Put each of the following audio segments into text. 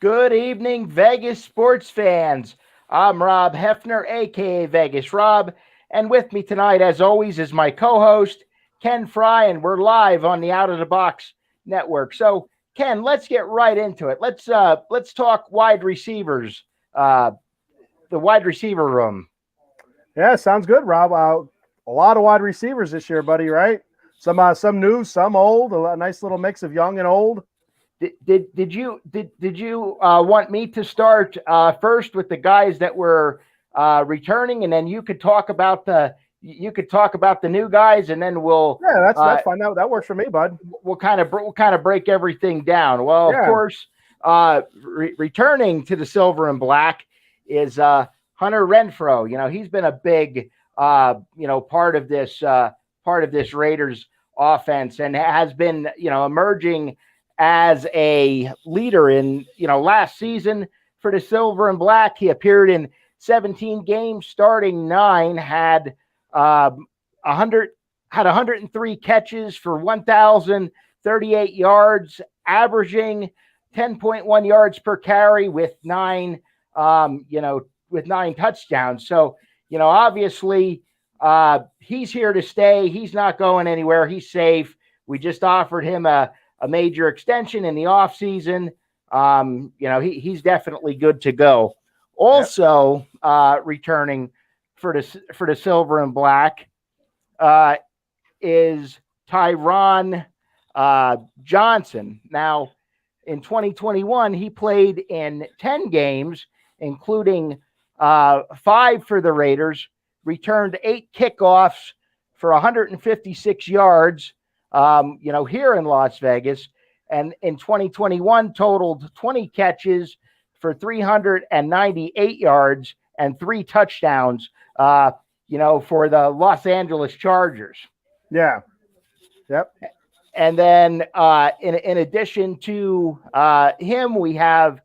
Good evening, Vegas sports fans. I'm Rob Hefner, aka Vegas Rob, and with me tonight, as always, is my co-host Ken Fry, and we're live on the Out of the Box network. So, Ken, let's get right into it. Let's talk wide receivers, the wide receiver room. Yeah, sounds good, Rob. A lot of wide receivers this year, buddy. Right? Some new, some old. A nice little mix of young and old. Did you want me to start first with the guys that were returning, and then you could talk about the new guys, and then we'll that's fine. That works for me, bud. We'll kind of break everything down. Well, of course, returning to the silver and black is Hunter Renfrow. You know, he's been a big part of this Raiders offense, and has been emerging as a leader in, last season for the silver and black. He appeared in 17 games, starting 9, had 103 catches for 1,038 yards, averaging 10.1 yards per carry with 9 touchdowns. So, obviously, he's here to stay. He's not going anywhere. He's safe. We just offered him a major extension in the offseason. He's definitely good to go. Also, returning for the silver and black is Tyron Johnson. Now, in 2021, he played in 10 games, including 5 for the Raiders, returned 8 kickoffs for 156 yards, here in Las Vegas, and in 2021 totaled 20 catches for 398 yards and 3 touchdowns, for the Los Angeles Chargers. Yeah. Yep. And then in addition to him, we have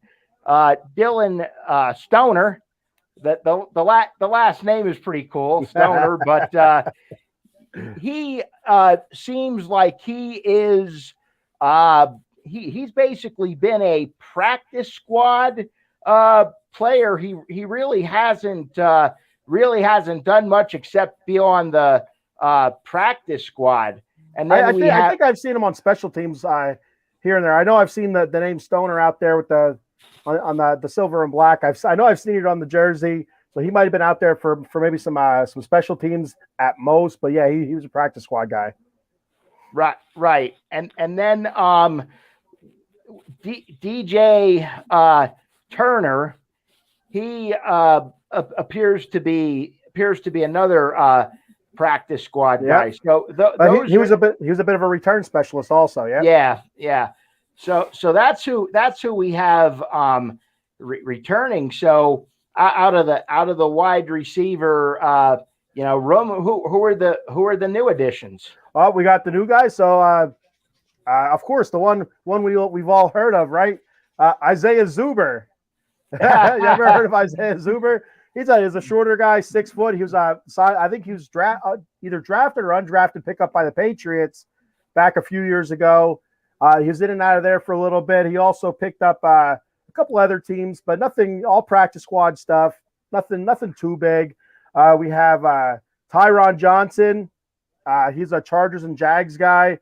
Dylan Stoner. The last name is pretty cool, Stoner, but he seems like he is he's basically been a practice squad player. He really hasn't done much except be on the practice squad. And then I think I've seen him on special teams here and there. I know I've seen the name Stoner out there with the silver and black. I know I've seen it on the jersey. So he might have been out there for maybe some special teams at most, but yeah, he was a practice squad guy. Right. And then DJ Turner, he appears to be another practice squad guy. So he was a bit of a return specialist also. Yeah. So that's who we have returning. So out of the wide receiver room, who are the new additions? Oh, we got the new guys. So of course the one we've all heard of, right? Isaiah Zuber. You ever heard of Isaiah Zuber? He's a shorter guy, 6 foot. He was I think he was either drafted or undrafted pickup by the Patriots back a few years ago. He was in and out of there for a little bit. He also picked up a couple other teams, but nothing, all practice squad stuff. Nothing too big. We have Tyron Johnson, he's a Chargers and Jags guy.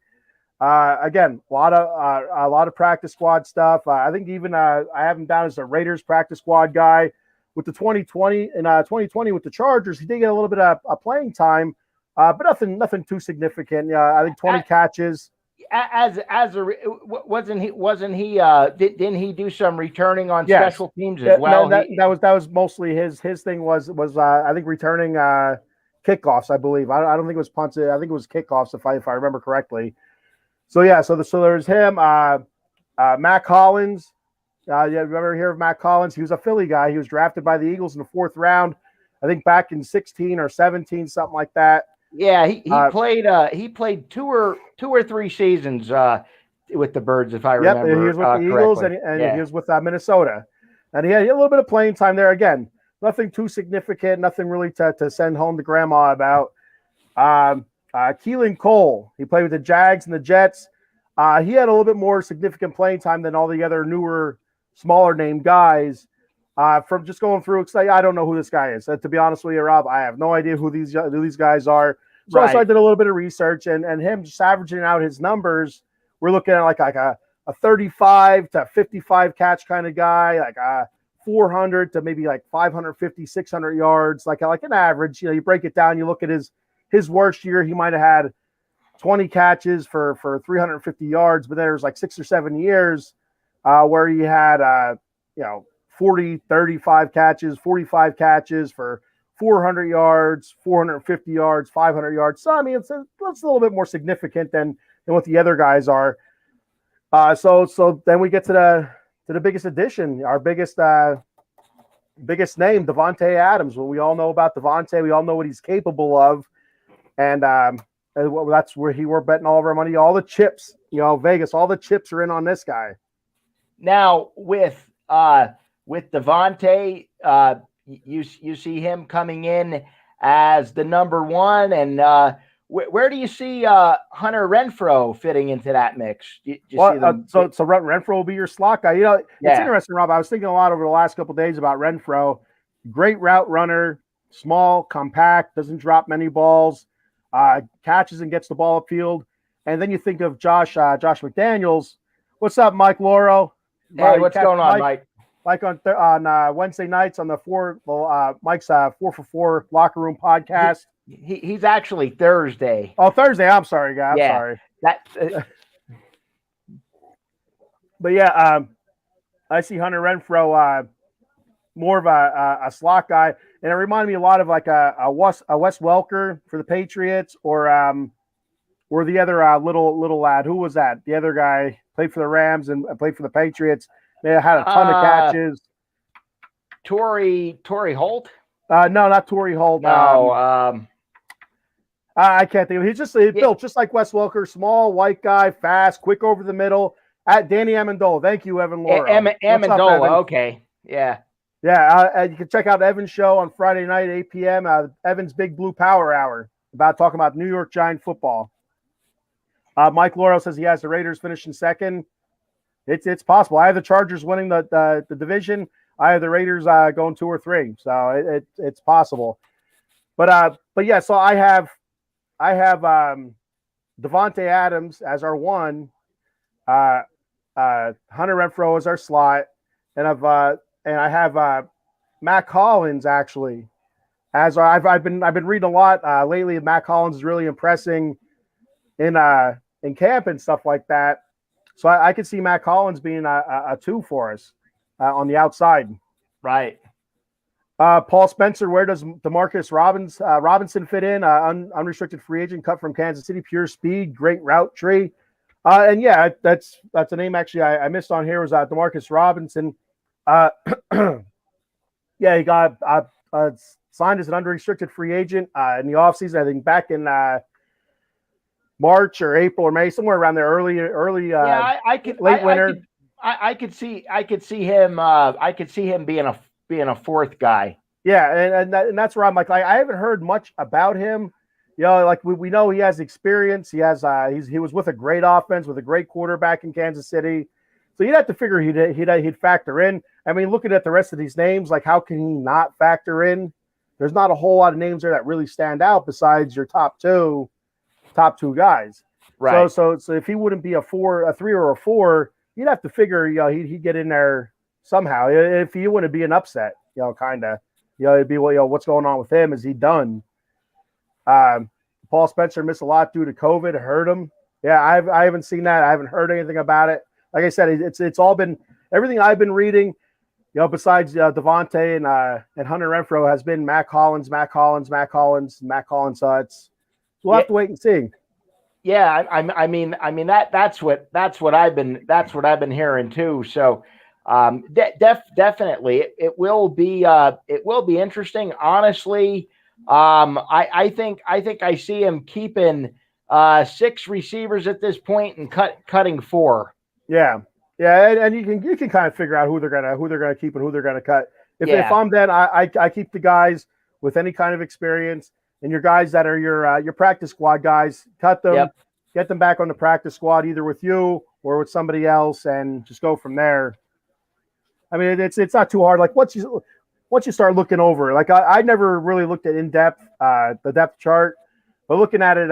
Again, a lot of practice squad stuff. I think even I have him down as a Raiders practice squad guy. With the 2020 with the Chargers, he did get a little bit of playing time, but nothing too significant. I think 20 catches. Wasn't he didn't he do some returning on Yes. special teams as well? That was mostly his thing was I think returning kickoffs, I believe. I don't think it was punts. I think it was kickoffs if I remember correctly. So yeah, so there's him, Matt Collins. You ever hear of Matt Collins? He was a Philly guy. He was drafted by the Eagles in the 4th round, I think back in 16 or 17, something like that. Yeah, he played two or three seasons with the Birds, if I remember. Yep, he was with the Eagles and he was with Minnesota, and he had a little bit of playing time there. Again, nothing too significant, nothing really to send home to grandma about. Keelan Cole, he played with the Jags and the Jets. He had a little bit more significant playing time than all the other newer, smaller name guys. From just going through, I don't know who this guy is. To be honest with you, Rob, I have no idea who these guys are. So I did a little bit of research, and him just averaging out his numbers, we're looking at like a 35 to 55 catch kind of guy, like 400 to maybe like 550, 600 yards, like an average. You break it down, you look at his worst year, he might have had 20 catches for 350 yards, but there's like 6 or 7 years where he had 40, 35 catches, 45 catches for 400 yards, 450 yards, 500 yards. So I mean, it's a little bit more significant than what the other guys are. So then we get to the biggest addition, our biggest name, Davante Adams. Well, we all know about Davante. We all know what he's capable of, and that's where we're betting all of our money, all the chips. Vegas, all the chips are in on this guy. Now with Davante, you see him coming in as the number one, and where do you see Hunter Renfrow fitting into that mix? So Renfrow will be your slot guy. It's interesting, Rob. I was thinking a lot over the last couple of days about Renfrow. Great route runner, small, compact, doesn't drop many balls, catches and gets the ball upfield. And then you think of Josh McDaniels. What's up, Mike Lauro? Hey, what's going on, Mike? Like on Wednesday nights on the Mike's 4 for 4 locker room podcast. He's actually Thursday. Oh, Thursday. I'm sorry, guy. I'm sorry. But yeah, I see Hunter Renfrow more of a slot guy, and it reminded me a lot of like a Wes Welker for the Patriots, or the other little lad. Who was that? The other guy played for the Rams and played for the Patriots. They had a ton of catches. Torrey Holt? No, not Torrey Holt. No. I can't think of it. He's built just like Wes Welker, small, white guy, fast, quick over the middle. At Danny Amendola. Thank you, Evan Laura. Amendola, okay. Yeah. Yeah, you can check out Evan's show on Friday night, 8 p.m., Evan's Big Blue Power Hour, talking about New York Giant football. Mike Laurel says he has the Raiders finishing second. It's possible. I have the Chargers winning the division. I have the Raiders going 2 or 3. So it's possible. But yeah, so I have Davante Adams as our 1, Hunter Renfrow as our slot, and I have Matt Collins actually as I've been reading a lot lately. Matt Collins is really impressing in camp and stuff like that. So I could see Matt Collins being a 2 for us on the outside. Right. Paul Spencer, where does Demarcus Robinson fit in? Unrestricted free agent, cut from Kansas City, pure speed, great route tree. And yeah, that's a name actually I missed on here was Demarcus Robinson. Yeah, he got signed as an unrestricted free agent in the offseason, I think back in March or April or May, somewhere around there, early late winter. I could see him being a 4th guy. Yeah, and that's where I'm like I haven't heard much about him. Like we know he has experience. He was with a great offense with a great quarterback in Kansas City. So you'd have to figure he'd factor in. I mean, looking at the rest of these names, like how can he not factor in there's not a whole lot of names there that really stand out besides your top two guys. Right. So if he wouldn't be a 3 or a 4, you'd have to figure, he'd get in there somehow. If he wouldn't be an upset, kind of, it'd be, what's going on with him? Is he done? Paul Spencer missed a lot due to COVID. Hurt him. Yeah, I haven't seen that. I haven't heard anything about it. Like I said, it's all been everything I've been reading. Besides Devontae and Hunter Renfrow has been Matt Collins. So we'll have to wait and see. Yeah, I mean that's what I've been hearing too. So definitely it will be interesting. Honestly, I think I see him keeping 6 receivers at this point and cutting 4. Yeah, and you can kind of figure out who they're gonna keep and who they're gonna cut. If I'm then I keep the guys with any kind of experience, and your guys that are your practice squad guys, cut them, get them back on the practice squad either with you or with somebody else, and just go from there. I mean, it's not too hard. Like once you start looking over, like I never really looked at in depth the depth chart. But looking at it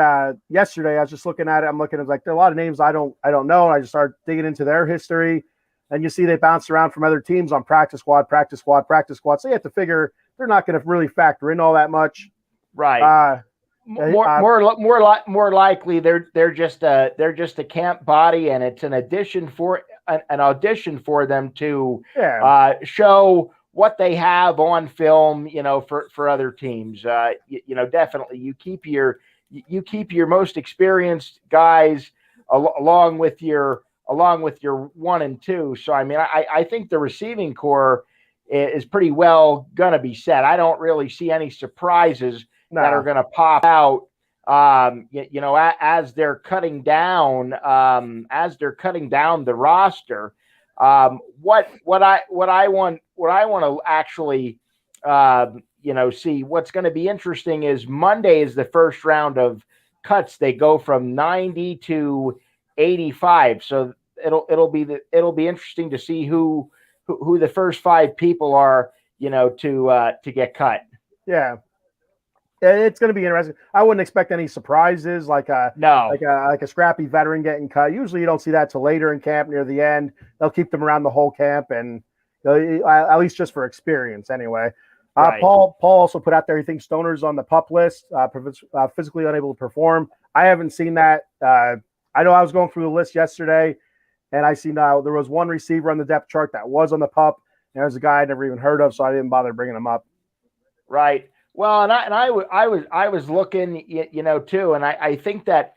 yesterday, I was just looking at it. I'm looking at like there are a lot of names I don't know. And I just started digging into their history, and you see they bounce around from other teams on practice squad. So you have to figure they're not going to really factor in all that much, right? More likely they're just a camp body, and it's an audition for them to show what they have on film, for other teams. Definitely you keep your most experienced guys along with your 1 and 2. So I mean, I think the receiving core is pretty well going to be set. I don't really see any surprises that are going to pop out. As they're cutting down the roster. What I want to actually see what's going to be interesting is Monday is the first round of cuts. They go from 90 to 85. So it'll be interesting to see who the first 5 people are, to get cut. Yeah. It's going to be interesting. I wouldn't expect any surprises like a scrappy veteran getting cut. Usually you don't see that till later in camp near the end. They'll keep them around the whole camp, and at least just for experience anyway. Right. Paul also put out there he thinks Stoner's on the PUP list, physically unable to perform. I haven't seen that. I know I was going through the list yesterday, and I see now there was one receiver on the depth chart that was on the PUP, and there's a guy I never even heard of, so I didn't bother bringing him up. Right. Well, and I was looking, too, and I think that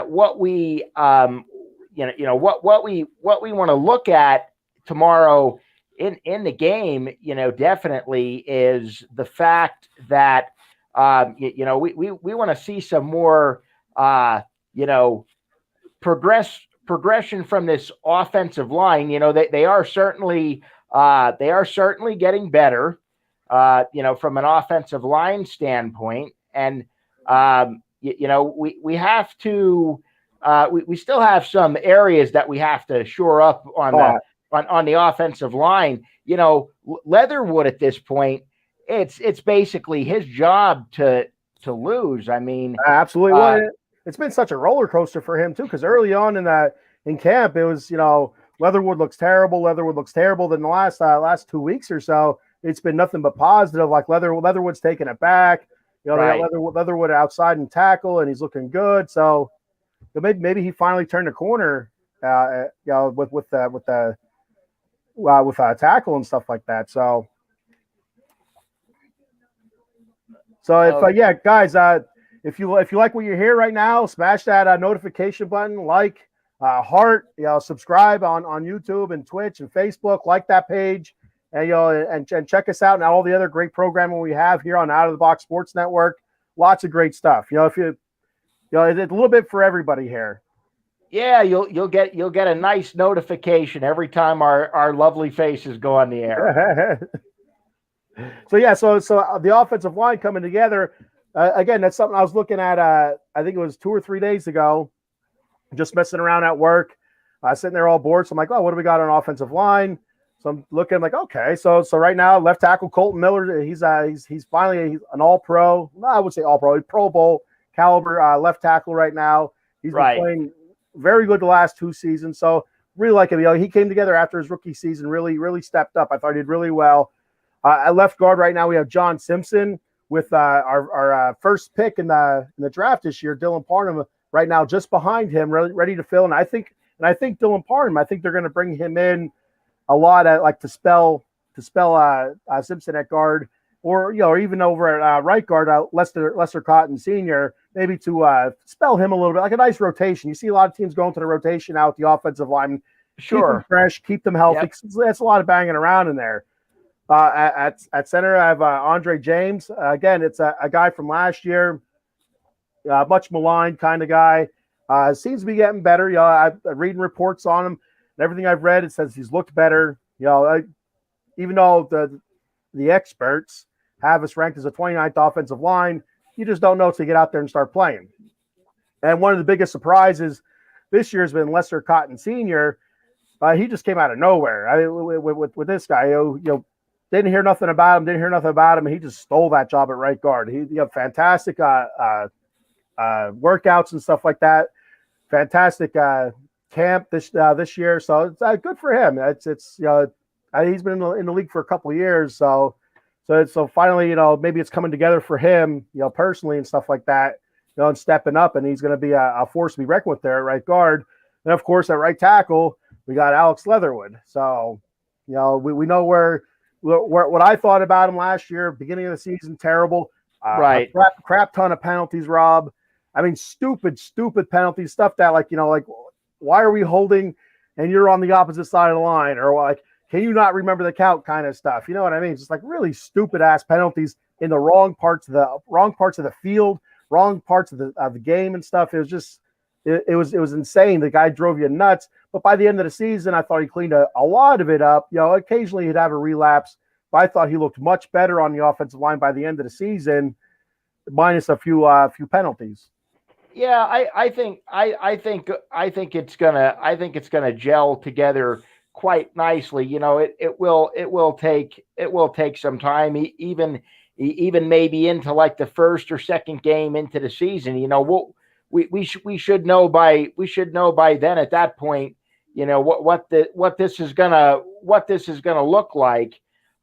what we what we want to look at tomorrow in the game, definitely is the fact that we want to see some more progression from this offensive line. They are certainly getting better. From an offensive line standpoint, and we have to we still have some areas that we have to shore up on the offensive line. Leatherwood at this point, it's basically his job to lose. I mean, absolutely. Well, it's been such a roller coaster for him too, because early on in camp, it was Leatherwood looks terrible. Then the last 2 weeks or so, it's been nothing but positive. Like Leatherwood's taking it back. Right. They got Leatherwood outside and tackle, and he's looking good. So maybe he finally turned the corner. With tackle and stuff like that. So if guys, if you like what you hear right now, smash that notification button, like, heart, subscribe on YouTube and Twitch and Facebook, like that page. And and check us out and all the other great programming we have here on Out of the Box Sports Network. Lots of great stuff. If it's a little bit for everybody here. Yeah, you'll get a nice notification every time our lovely faces go on the air. So the offensive line coming together again. That's something I was looking at. I think it was 2 or 3 days ago. Just messing around at work, sitting there all bored. So I'm like, oh, what do we got on offensive line? I'm looking like, okay, so right now left tackle Colton Miller, he's finally an All Pro. No, I would say All Pro, Pro Bowl caliber left tackle right now. He's been playing very good the last 2 seasons. So really like him. He came together after his rookie season, really stepped up. I thought he did really well. At left guard right now we have John Simpson with our first pick in the draft this year, Dylan Parham right now just behind him, ready to fill. And I think Dylan Parham, I think they're going to bring him in a lot at like to spell Simpson at guard, or even over at right guard, Lester Cotton Sr. maybe to spell him a little bit, like a nice rotation. You see a lot of teams going to the rotation out the offensive linemen. Sure, keep them fresh, keep them healthy. Yep. That's a lot of banging around in there. At center, I have Andre James. Again, it's a guy from last year, much maligned kind of guy. Seems to be getting better. I'm reading reports on him. And everything I've read, it says he's looked better. Even though the experts have us ranked as a 29th offensive line, you just don't know till you get out there and start playing. And one of the biggest surprises this year has been Lester Cotton Sr. He just came out of nowhere. With this guy, didn't hear nothing about him. And he just stole that job at right guard. He fantastic workouts and stuff like that. Fantastic camp this year, so it's good for him. He's been in the league for a couple of years, so finally, maybe it's coming together for him, personally and stuff like that, and stepping up, and he's going to be a force to be reckoned with there at right guard. And of course, at right tackle, we got Alex Leatherwood. So, we know where what I thought about him last year, beginning of the season, terrible, right? Crap ton of penalties, Rob. I mean, stupid penalties, stuff that like why are we holding and you're on the opposite side of the line, or like, can you not remember the count kind of stuff? You know what I mean? It's just like really stupid ass penalties in the wrong parts of the field, wrong parts of the game and stuff. It was just, it was insane. The guy drove you nuts. But by the end of the season, I thought he cleaned a lot of it up. Occasionally he'd have a relapse, but I thought he looked much better on the offensive line by the end of the season, minus a few penalties. Yeah, I think it's gonna gel together quite nicely. It will take some time, even maybe into like the first or second game into the season. We should know by then at that point, what this is gonna look like.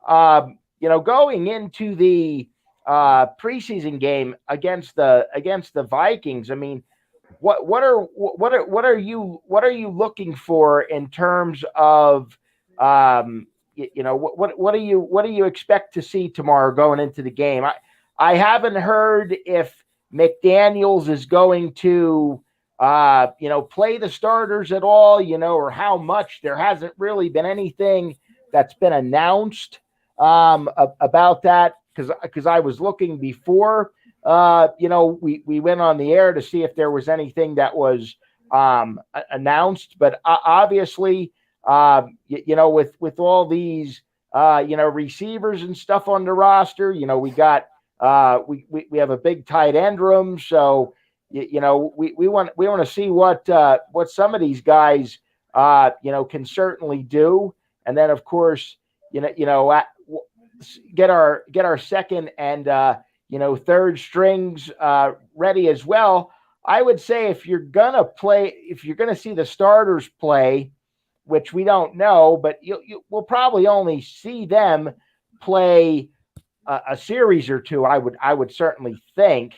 Going into the preseason game against the Vikings. I mean, what are you looking for in terms of what do you expect to see tomorrow going into the game? I haven't heard if McDaniels is going to play the starters at all, or how much. There hasn't really been anything that's been announced about that. Because I was looking before, we went on the air to see if there was anything that was announced. But obviously, with all these, receivers and stuff on the roster, we got we have a big tight end room. So, we want to see what some of these guys, can certainly do. And then, of course, get our second and third strings ready as well. I would say if you're gonna see the starters play, which we don't know, but we'll probably only see them play a series or two. I would certainly think.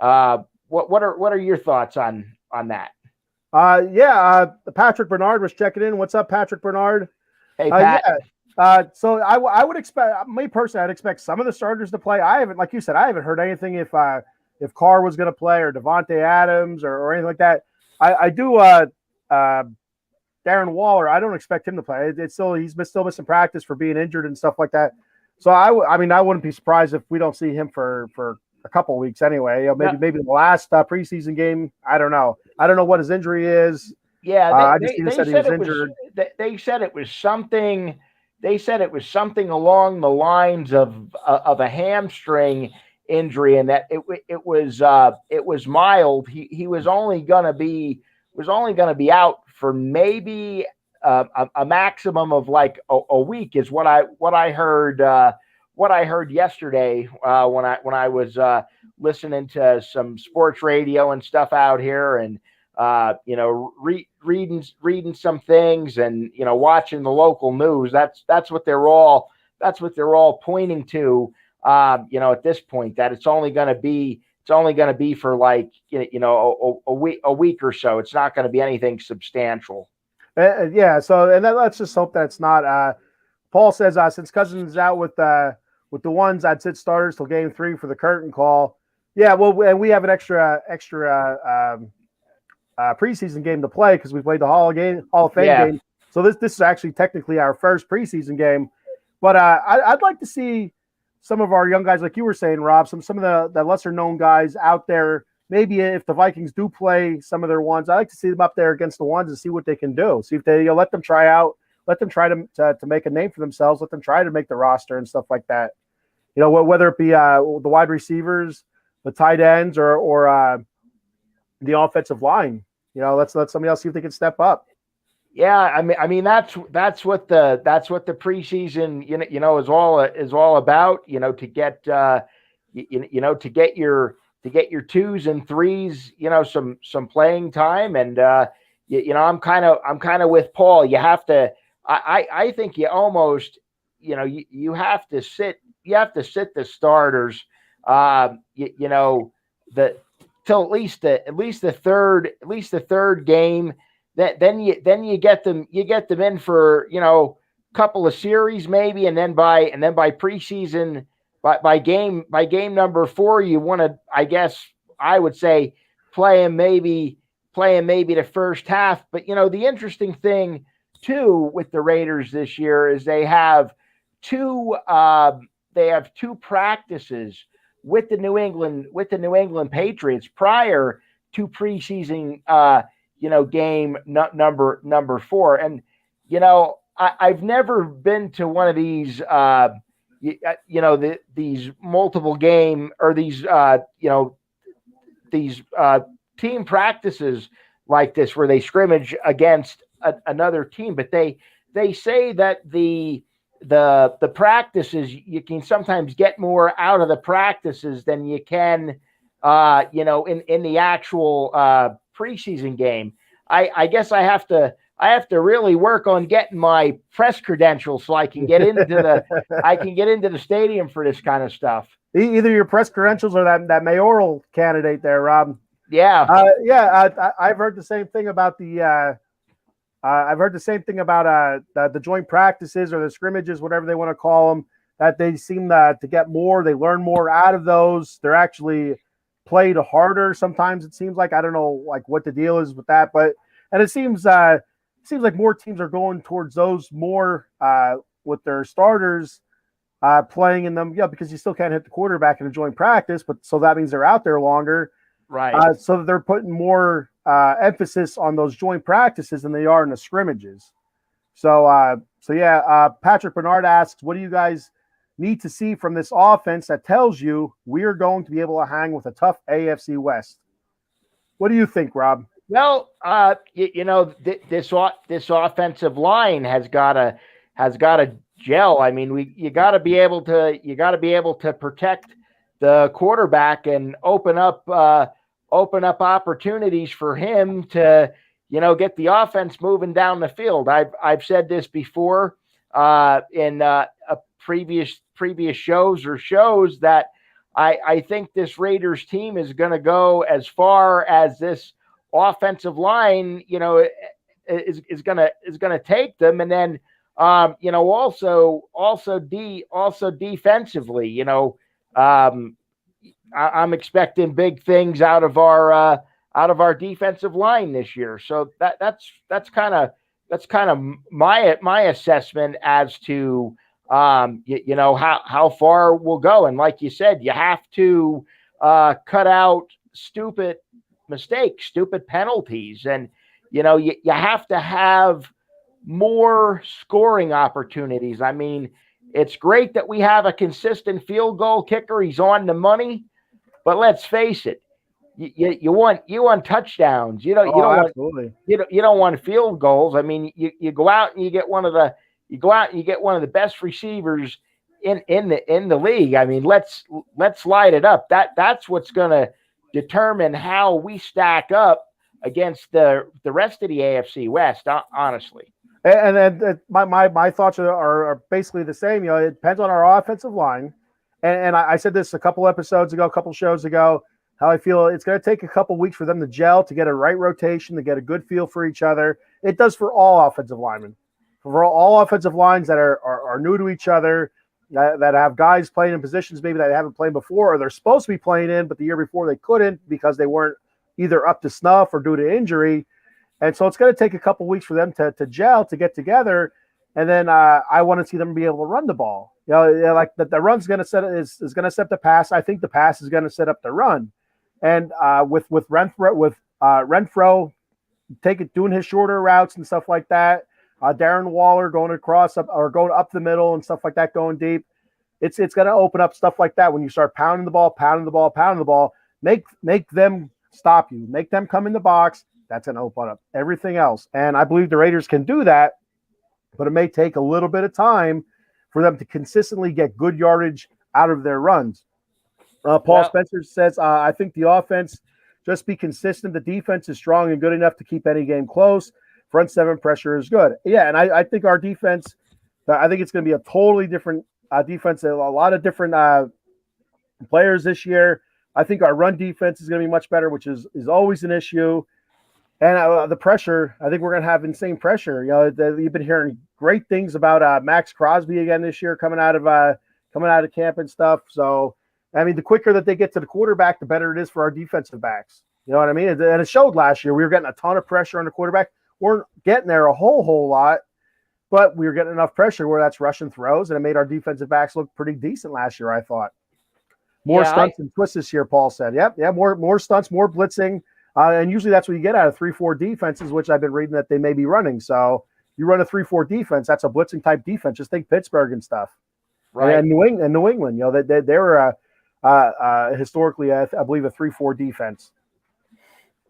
What are your thoughts on that? Patrick Bernard was checking in. What's up, Patrick Bernard? Hey, Pat. So I would expect, me personally, I'd expect some of the starters to play. I haven't, like you said, I haven't heard anything if Carr was going to play or Devontae Adams or anything like that. I do. Darren Waller, I don't expect him to play. He's still missing practice for being injured and stuff like that. So I wouldn't be surprised if we don't see him for a couple of weeks anyway. Maybe the last preseason game. I don't know. I don't know what his injury is. Yeah, they said he was injured. They said it was something. They said it was something along the lines of a hamstring injury, and that it was mild. He was only going to be out for maybe a maximum of like a week is what I heard yesterday when I was listening to some sports radio and stuff out here, and reading some things, and watching the local news. That's what they're all pointing to. At this point, that it's only going to be for like a week or so. It's not going to be anything substantial. Yeah. So, and then let's just hope that's not. Paul says since Cousins is out with the ones, I'd sit starters till game 3 for the curtain call. Yeah. Well, and we have an extra preseason game to play because we played the Hall of Fame game. So this is actually technically our first preseason game. But I'd like to see some of our young guys, like you were saying, Rob, some of the lesser known guys out there. Maybe if the Vikings do play some of their ones, I like to see them up there against the ones and see what they can do. See if they let them try out, let them try to make a name for themselves, let them try to make the roster and stuff like that. Whether it be the wide receivers, the tight ends, or the offensive line. Let's let somebody else see if they can step up. Yeah, I mean that's what the preseason is all about. To get your 2s and 3s, some playing time, and I'm kind of with Paul. You have to. I think you almost you have to sit the starters. Till at least the third game. Then you get them in for couple of series maybe, and then by preseason by game number 4 you want to, I guess I would say, play him maybe the first half. But the interesting thing too with the Raiders this year is they have two practices with the New England Patriots prior to preseason game number 4. And I've never been to one of these these multiple game or these team practices like this where they scrimmage against another team, but they say that the practices, you can sometimes get more out of the practices than you can in the actual preseason game. I guess I have to really work on getting my press credentials so I can get into the stadium for this kind of stuff. Either your press credentials or that mayoral candidate there, Rob. Yeah. I've heard the same thing about the joint practices or the scrimmages, whatever they want to call them, that they seem to get more. They learn more out of those. They're actually played harder sometimes, it seems like. I don't know like what the deal is with that, and it seems like more teams are going towards those more with their starters playing in them, because you still can't hit the quarterback in a joint practice, but so that means they're out there longer, right? So they're putting more emphasis on those joint practices than they are in the scrimmages. So Patrick Bernard asks, what do you guys need to see from this offense that tells you we're going to be able to hang with a tough AFC West? What do you think, Rob? Well, this offensive line has got to gel. I mean, you got to be able to protect the quarterback and open up opportunities for him to get the offense moving down the field. I've said this before in previous shows that I think this Raiders team is going to go as far as this offensive line, is going to take them, and then also defensively, I'm expecting big things out of our defensive line this year. So that's kind of my assessment as to how far we'll go. And like you said, you have to cut out stupid mistakes, stupid penalties, and you have to have more scoring opportunities. I mean, it's great that we have a consistent field goal kicker. He's on the money, but let's face it, you want touchdowns. You Oh, don't want absolutely. you don't want field goals. I mean, you go out and you get one of the best receivers in the league. I mean, let's light it up. That's what's going to determine how we stack up against the rest of the AFC West. Honestly. And my thoughts are basically the same. It depends on our offensive line. And I said this a couple episodes ago, a couple shows ago, how I feel it's going to take a couple weeks for them to gel, to get a right rotation, to get a good feel for each other. It does for all offensive linemen. For all offensive lines that are new to each other, that have guys playing in positions maybe that they haven't played before, or they're supposed to be playing in, but the year before they couldn't because they weren't either up to snuff or due to injury. And so it's going to take a couple weeks for them to gel, to get together. And then I want to see them be able to run the ball. Like the run's going to is going to set the pass. I think the pass is going to set up the run. And with Renfro doing his shorter routes and stuff like that, Darren Waller going across or going up the middle and stuff like that, going deep. It's going to open up stuff like that when you start pounding the ball. Make them stop you. Make them come in the box. That's going to open up everything else. And I believe the Raiders can do that, but it may take a little bit of time for them to consistently get good yardage out of their runs. Paul Spencer says, I think the offense just be consistent. The defense is strong and good enough to keep any game close. Front seven pressure is good. Yeah, and I think our defense, I think it's going to be a totally different defense. A lot of different players this year. I think our run defense is going to be much better, which is always an issue. And the pressure, I think we're going to have insane pressure. You've been hearing great things about Max Crosby again this year coming out of camp and stuff. So, I mean, the quicker that they get to the quarterback, the better it is for our defensive backs. You know what I mean? And it showed last year. We were getting a ton of pressure on the quarterback. We're getting there a whole lot, but we were getting enough pressure where that's rushing throws, and it made our defensive backs look pretty decent last year, I thought. More stunts and twists this year, Paul said. Yep, more stunts, more blitzing. And usually that's what you get out of 3-4 defenses, which I've been reading that they may be running. So you run a 3-4 defense, that's a blitzing type defense. Just think Pittsburgh and stuff. Right. And New England, they were historically, I believe, a 3-4 defense.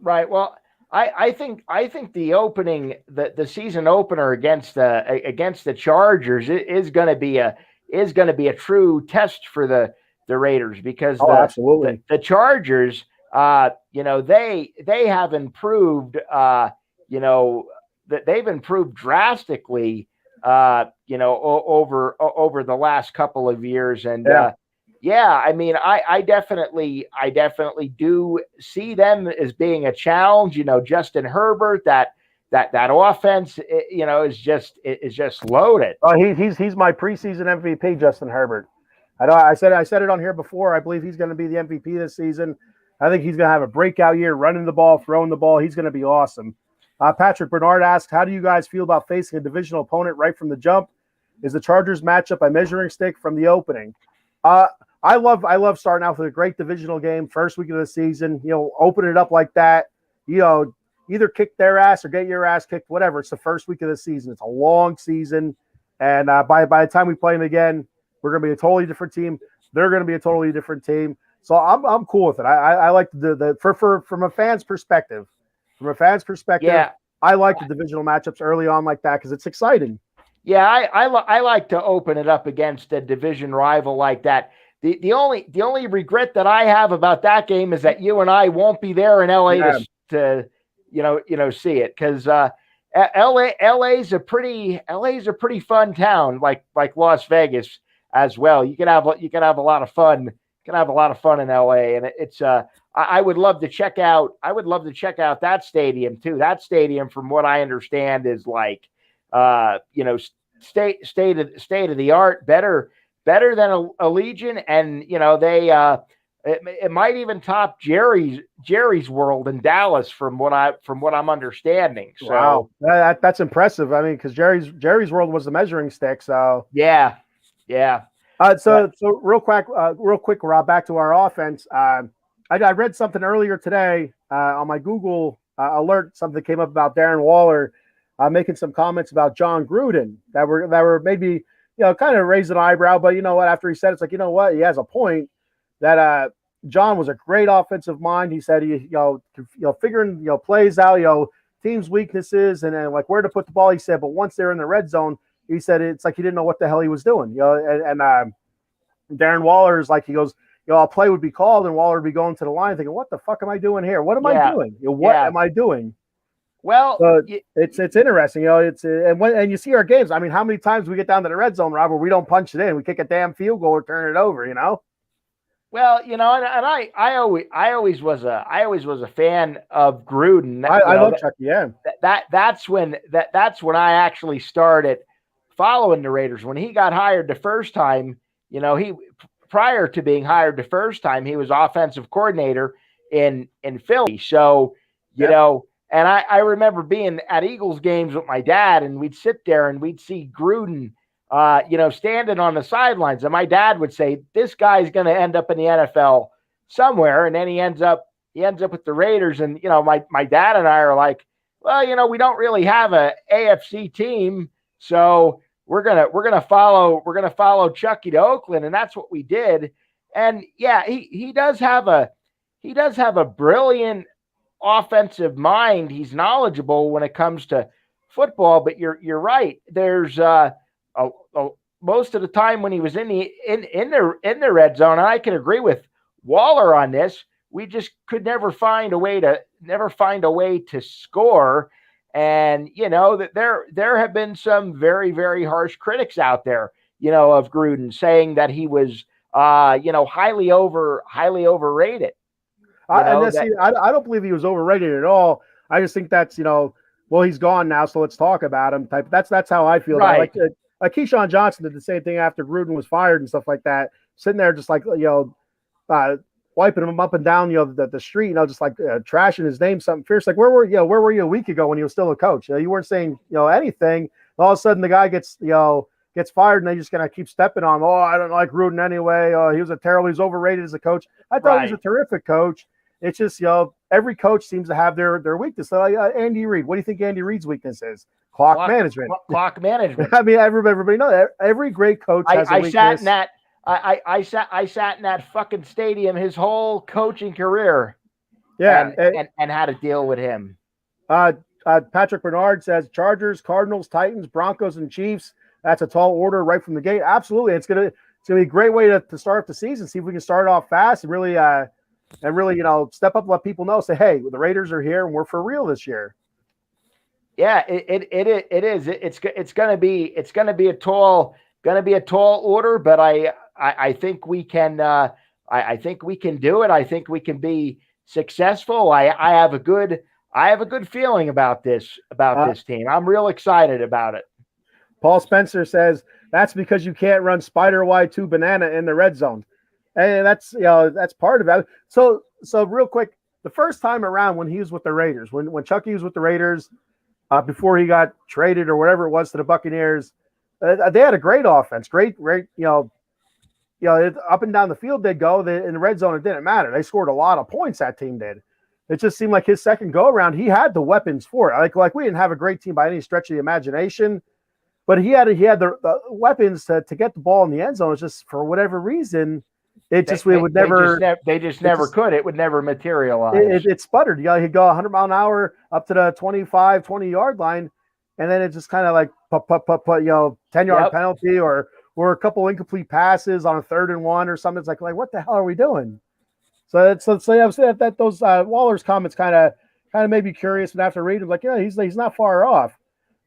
Right. Well, I think the opening, the season opener against the Chargers is going to be a true test for the Raiders, because absolutely. The Chargers, they have improved, that they've improved drastically, over the last couple of years. And, I mean, I definitely do see them as being a challenge. Justin Herbert, that offense, is just loaded. Oh, he's my preseason MVP, Justin Herbert. I said it on here before. I believe he's going to be the MVP this season. I think he's going to have a breakout year, running the ball, throwing the ball. He's going to be awesome. Patrick Bernard asked, how do you guys feel about facing a divisional opponent right from the jump? Is the Chargers matchup a measuring stick from the opening? I love starting out with a great divisional game, first week of the season. Open it up like that. Either kick their ass or get your ass kicked, whatever. It's the first week of the season. It's a long season. And by the time we play them again, we're going to be a totally different team. They're going to be a totally different team. So I'm cool with it. I like from a fan's perspective. I like the divisional matchups early on like that because it's exciting. Yeah, I like to open it up against a division rival like that. The only regret that I have about that game is that you and I won't be there in LA to see it, because LA's a pretty fun town, like Las Vegas as well. You can have a lot of fun. In LA, and it's I would love to check out that stadium too. That stadium, from what I understand, is like state of the art, better than a Legion, and it might even top Jerry's World in Dallas from what I'm understanding. So wow, that's impressive. I mean, because Jerry's World was the measuring stick. So yeah. So real quick, Rob, back to our offense. I read something earlier today on my Google alert. Something came up about Darren Waller making some comments about John Gruden that were maybe kind of raised an eyebrow. But you know what? After he said it, it's like, you know what? He has a point that John was a great offensive mind. He said figuring plays out, teams' weaknesses and like where to put the ball. He said, but once they're in the red zone, he said it's like he didn't know what the hell he was doing. And Darren Waller is like, he goes, a play would be called and Waller would be going to the line thinking, what the fuck am I doing here? What am I doing? What am I doing? Well, it's interesting, and you see our games. I mean, how many times we get down to the red zone, Rob, where we don't punch it in, we kick a damn field goal or turn it over, Well, and I always was a fan of Gruden. I love Chucky. Yeah, that's when I actually started following the Raiders. When he got hired the first time, prior to being hired the first time, he was offensive coordinator in Philly. So, and I remember being at Eagles games with my dad, and we'd sit there and we'd see Gruden, standing on the sidelines. And my dad would say, this guy's going to end up in the NFL somewhere. And then he ends up with the Raiders. And, my dad and I are like, well, we don't really have a AFC team. So we're going to follow Chucky to Oakland. And that's what we did. And yeah, he does have a brilliant offensive mind. He's knowledgeable when it comes to football, but you're right. There's most of the time when he was in the red zone, and I can agree with Waller on this, we just could never find a way to score. And that there have been some very, very harsh critics out there, of Gruden, saying that he was highly overrated. I don't believe he was overrated at all. I just think that's, well, he's gone now, so let's talk about him. That's how I feel. Right. Like Keyshawn Johnson did the same thing after Gruden was fired and stuff like that. Sitting there just like, wiping him up and down, the street, just like trashing his name, something fierce. Like where were you a week ago when he was still a coach? You weren't saying, anything. All of a sudden the guy gets fired and they just gonna keep stepping on him. Oh, I don't like Gruden anyway. He was overrated as a coach. I thought he was a terrific coach. It's just, every coach seems to have their weakness. So, Andy Reid, what do you think Andy Reid's weakness is? Clock management. Clock management. I mean, everybody knows that. Every great coach has a weakness. I sat in that fucking stadium his whole coaching career. Yeah. And had to deal with him. Patrick Bernard says Chargers, Cardinals, Titans, Broncos, and Chiefs. That's a tall order right from the gate. Absolutely. It's gonna be a great way to start the season. See if we can start off fast and really step up and let people know. Say, hey, the Raiders are here and we're for real this year. Yeah, it is. It's gonna be a tall order, but I think we can. I think we can do it. I think we can be successful. I have a good feeling about this team. I'm real excited about it. Paul Spencer says that's because you can't run spider Y2 banana in the red zone. And that's part of it. So real quick, the first time around when he was with the Raiders, when Chucky was with the Raiders, before he got traded or whatever it was to the Buccaneers, they had a great offense, great, up and down the field they'd go. In the red zone, it didn't matter. They scored a lot of points, that team did. It just seemed like his second go around, he had the weapons for it. Like we didn't have a great team by any stretch of the imagination, but he had the weapons to get the ball in the end zone. It's just for whatever reason. It just They just never could. It would never materialize. It sputtered. He'd go 100 mile an hour up to the 25, 20-yard line, and then it just kind of like 10-yard penalty or a couple incomplete passes on a 3rd and 1 or something. It's like what the hell are we doing? So I was saying that those Waller's comments kind of made me curious, and after reading, he's not far off.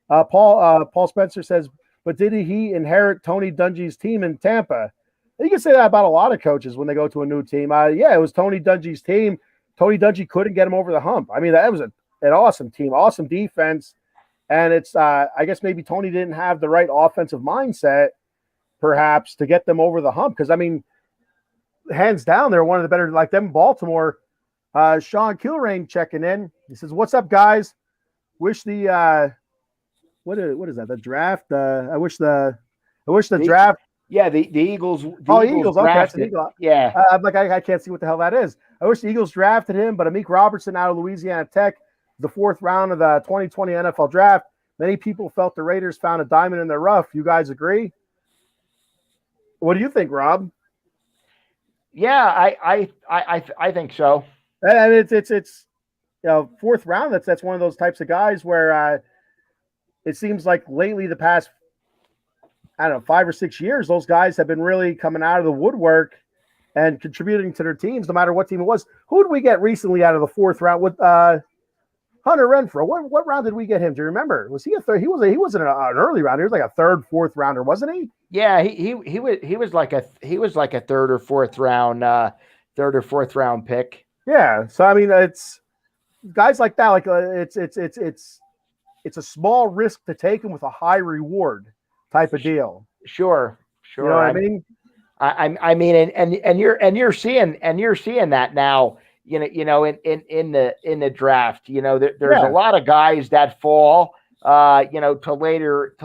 Paul Spencer says, but did he inherit Tony Dungy's team in Tampa? You can say that about a lot of coaches when they go to a new team. It was Tony Dungy's team. Tony Dungy couldn't get him over the hump. I mean, that was an awesome team, awesome defense. And it's, I guess maybe Tony didn't have the right offensive mindset, perhaps, to get them over the hump. Because, I mean, hands down, they're one of the better, like them in Baltimore. Sean Kilrain checking in. He says, what's up, guys? Wish the, what is that? The draft? I wish the draft. Yeah, the Eagles. Eagles. Okay, that's an Eagle. Yeah. I can't see what the hell that is. I wish the Eagles drafted him, but Amik Robertson out of Louisiana Tech, the 4th round of the 2020 NFL draft. Many people felt the Raiders found a diamond in their rough. You guys agree? What do you think, Rob? Yeah, I think so. And it's fourth round. That's one of those types of guys where it seems like lately the past, I don't know, 5 or 6 years, those guys have been really coming out of the woodwork and contributing to their teams, no matter what team it was. Who did we get recently out of the fourth round with Hunter Renfroe? What round did we get him? Do you remember? Was he a third? He wasn't an early round. He was like a third, fourth rounder, wasn't he? Yeah, he was like a third or fourth round pick. Yeah. So I mean, it's guys like that. Like it's a small risk to take him with a high reward type of deal. Sure. You know what I mean? I mean, and you're seeing that now. In the draft, there's a lot of guys that fall, to later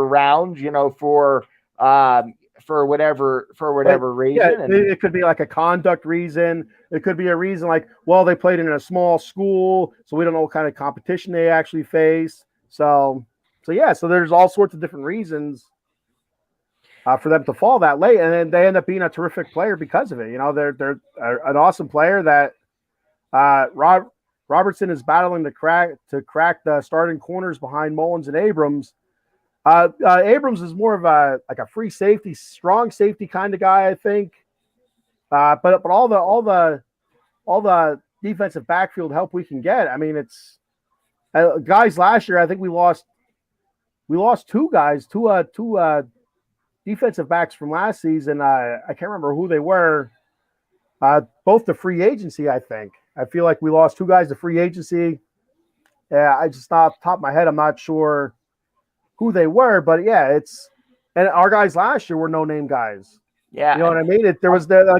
rounds, for whatever reason. Yeah, it could be like a conduct reason. It could be a reason like, well, they played in a small school, so we don't know what kind of competition they actually face. So there's all sorts of different reasons for them to fall that late, and then they end up being a terrific player because of it. They're an awesome player that Robertson is battling to crack the starting corners behind Mullins and Abrams. Abrams is more of a free safety, strong safety kind of guy, I think. But all the defensive backfield help we can get. I mean, it's guys last year. I think we lost two guys, two defensive backs from last season. I can't remember who they were. Both the free agency, I think. I feel like we lost two guys to free agency. Yeah, I just off the top of my head, I'm not sure who they were, but yeah, and our guys last year were no name guys. Yeah, you know what I mean.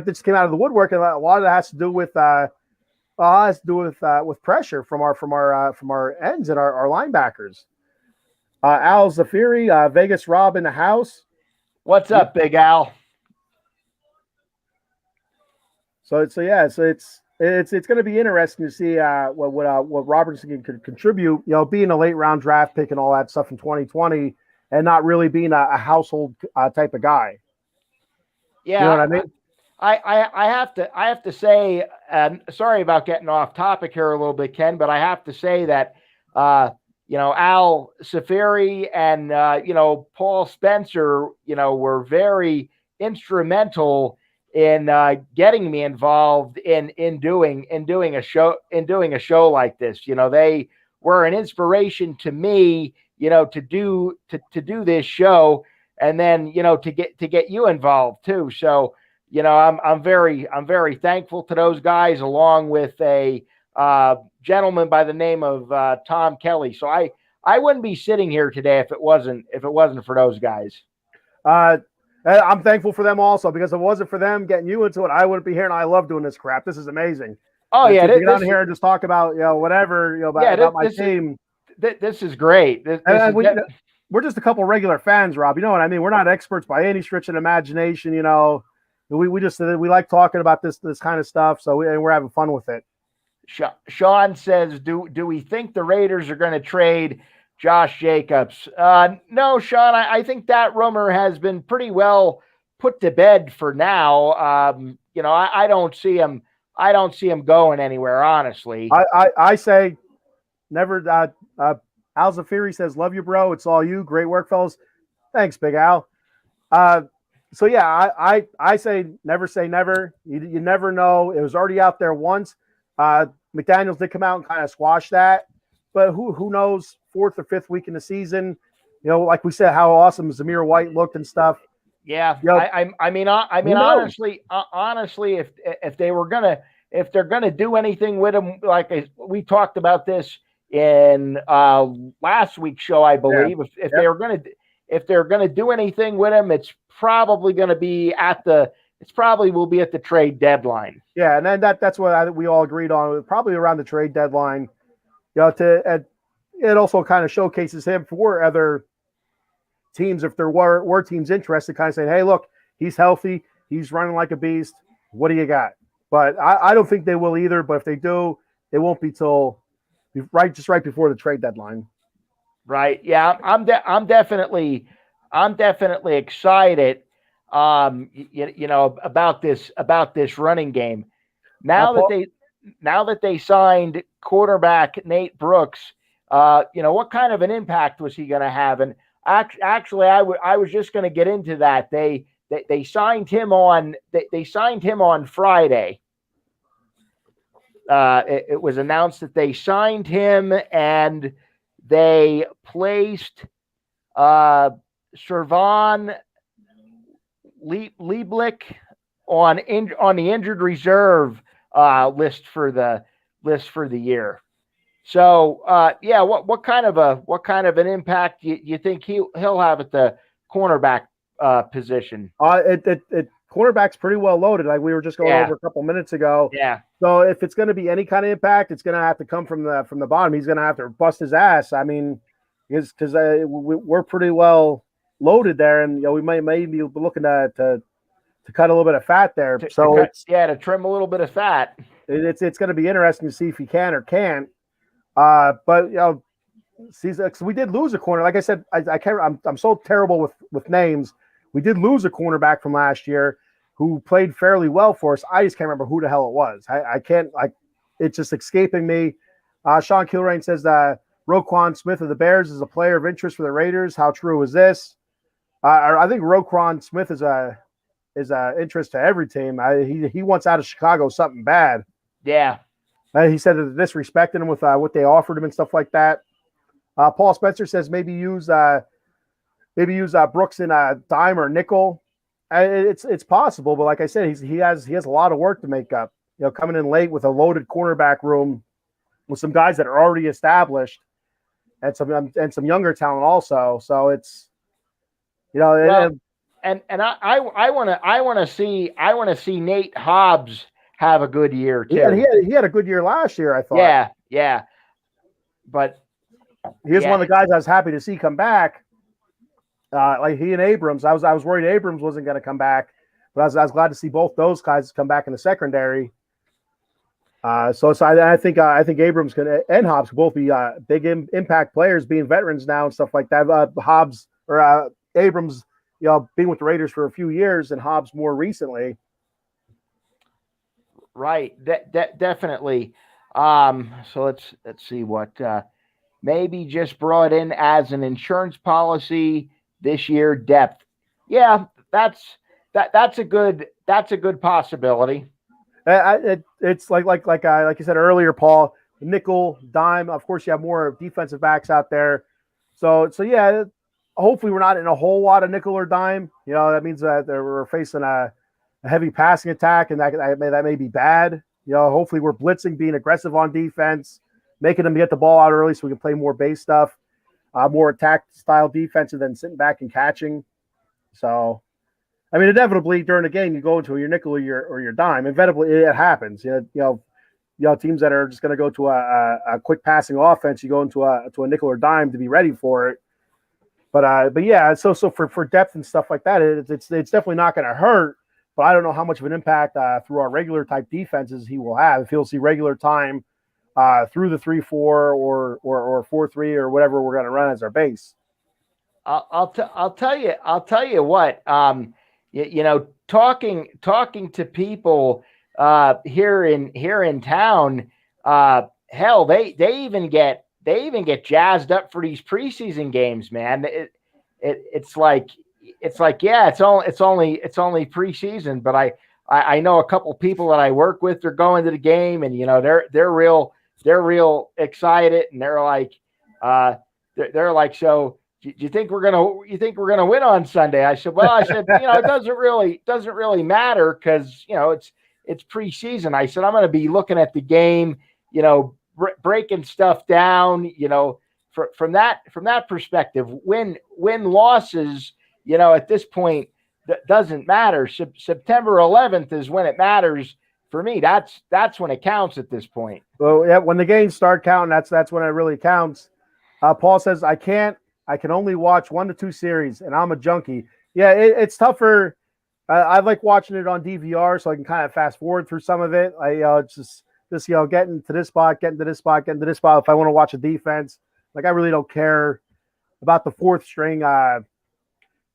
This came out of the woodwork, and a lot of that has to do with pressure from our ends and our linebackers. Al Zafiri, Vegas Rob in the house. What's up, Big Al? So it's going to be interesting to see what Robertson can contribute. Being a late round draft pick and all that stuff in 2020, and not really being a household type of guy. Yeah, you know what I mean. I have to say, sorry about getting off topic here a little bit, Ken, but I have to say that Al Safiri and Paul Spencer, were very instrumental in getting me involved in doing a show like this. They were an inspiration to me, to do this show, and then to get you involved too. So I'm very thankful to those guys, along with a gentleman by the name of Tom Kelly. So I wouldn't be sitting here today if it wasn't for those guys. I'm thankful for them also, because if it wasn't for them getting you into it, I wouldn't be here. And I love doing this crap. This is amazing. Oh yeah, to get on here and just talk about whatever about my team. This is great. We're just a couple regular fans, Rob. You know what I mean? We're not experts by any stretch of the imagination. We like talking about this kind of stuff. So we're having fun with it. Sean says, do we think the Raiders are going to trade Josh Jacobs? No, Sean, I think that rumor has been pretty well put to bed for now. I don't see him going anywhere, honestly. I say never. Al Zafiri says, love you, bro. It's all you. Great work, fellas. Thanks, Big Al. So yeah, I say never. You never know. It was already out there once. McDaniels did come out and kind of squash that, but who knows? 4th or 5th week in the season, like we said, how awesome Zamir White looked and stuff. Yeah, I mean, honestly, if they're gonna do anything with him, like we talked about this in last week's show, I believe. Yeah. If they're gonna do anything with him, it's probably gonna be will be at the trade deadline. Yeah, and then that's what we all agreed on. Probably around the trade deadline. It also kind of showcases him for other teams, if there were teams interested, kind of saying, hey, look, he's healthy, he's running like a beast. What do you got? But I don't think they will either. But if they do, it won't be till right before the trade deadline. Right. Yeah, I'm definitely excited. about this running game. Now Paul, that they signed quarterback Nate Brooks, what kind of an impact was he going to have? And actually, I was just going to get into that. They signed him on Friday. It was announced that they signed him and they placed Servan Lieblich on the injured reserve list for the year. So what kind of an impact you think he'll have at the cornerback position? Cornerback's pretty well loaded, like we were just going over a couple minutes ago. Yeah. So if it's going to be any kind of impact, it's going to have to come from the bottom. He's going to have to bust his ass. I mean, because we're pretty well loaded there, and we might be looking to cut a little bit of fat there. To trim a little bit of fat. It's going to be interesting to see if he can or can't. But so we did lose a corner. Like I said, I can't. I'm so terrible with names. We did lose a cornerback from last year who played fairly well for us. I just can't remember who the hell it was. I can't. It's just escaping me. Sean Kilrain says that Roquan Smith of the Bears is a player of interest for the Raiders. How true is this? I think Roquan Smith is a interest to every team. He wants out of Chicago something bad. Yeah. He said that they're disrespecting him with what they offered him and stuff like that. Paul Spencer says maybe use Brooks in a dime or nickel. It's possible, but like I said, he has a lot of work to make up. Coming in late with a loaded cornerback room with some guys that are already established and some younger talent also. So it's I want to see Nate Hobbs have a good year too. Yeah, he had a good year last year, I thought. Yeah. But he's one of the guys I was happy to see come back. Like he and Abrams, I was worried Abrams wasn't going to come back, but I was glad to see both those guys come back in the secondary. So I think Abrams and Hobbs can both be big impact players, being veterans now and stuff like that. Hobbs or Abrams, being with the Raiders for a few years, and Hobbs more recently. Right, definitely. So let's see what maybe just brought in as an insurance policy this year. Depth, yeah, that's a good possibility. It's like you said earlier, Paul. Nickel, dime. Of course, you have more defensive backs out there. So yeah. Hopefully, we're not in a whole lot of nickel or dime. That means that we're facing a heavy passing attack, and that may be bad. Hopefully, we're blitzing, being aggressive on defense, making them get the ball out early so we can play more base stuff, more attack style defensive than sitting back and catching. So, I mean, inevitably during the game, you go into your nickel or your dime. Inevitably, it happens. Teams that are just going to go to a quick passing offense, you go into a nickel or dime to be ready for it. But yeah, so for depth and stuff like that, it's definitely not going to hurt. But I don't know how much of an impact through our regular type defenses he will have. If he'll see regular time through the 3-4 or 4-3 or whatever we're going to run as our base. I'll tell you what. Talking to people here in town, hell, they even get jazzed up for these preseason games, man. It's like yeah, it's only preseason, but I know a couple people that I work with. They're going to the game, and they're real excited, and they're like, so do you think we're gonna win on Sunday? I said, it doesn't really matter because it's preseason. I said I'm going to be looking at the game, breaking stuff down, from that perspective. Win losses, at this point, that doesn't matter. September 11th is when it matters for me. That's when it counts at this point. Well, yeah, when the games start counting, that's when it really counts. Paul says I can only watch 1 to 2 series, and I'm a junkie. Yeah, it's tougher. I like watching it on DVR, so I can kind of fast forward through some of it. It's just getting to this spot, getting to this spot. If I want to watch a defense, I really don't care about the fourth string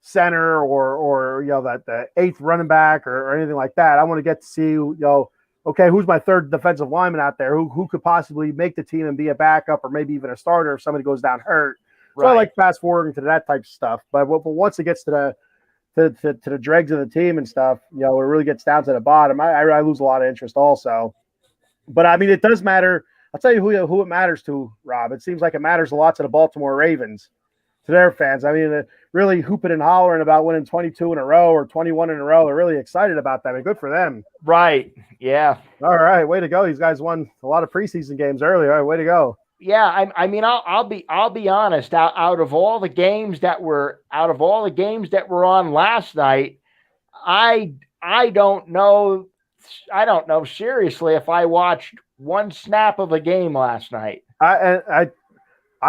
center or that the eighth running back or anything like that. I want to get to see okay, who's my third defensive lineman out there who could possibly make the team and be a backup or maybe even a starter if somebody goes down hurt. So I like fast forwarding to that type of stuff. But once it gets to the dregs of the team and stuff, it really gets down to the bottom. I lose a lot of interest also. But I mean, it does matter. I'll tell you who it matters to, Rob. It seems like it matters a lot to the Baltimore Ravens, to their fans. I mean, really hooping and hollering about winning 22 in a row or 21 in a row. They're really excited about that, and good for them. Right. Yeah. All right. Way to go. These guys won a lot of preseason games earlier. All right, way to go. Yeah. I mean, I'll be honest. Out of all the games that were on last night, I don't know. I don't know seriously if I watched one snap of a game last night. I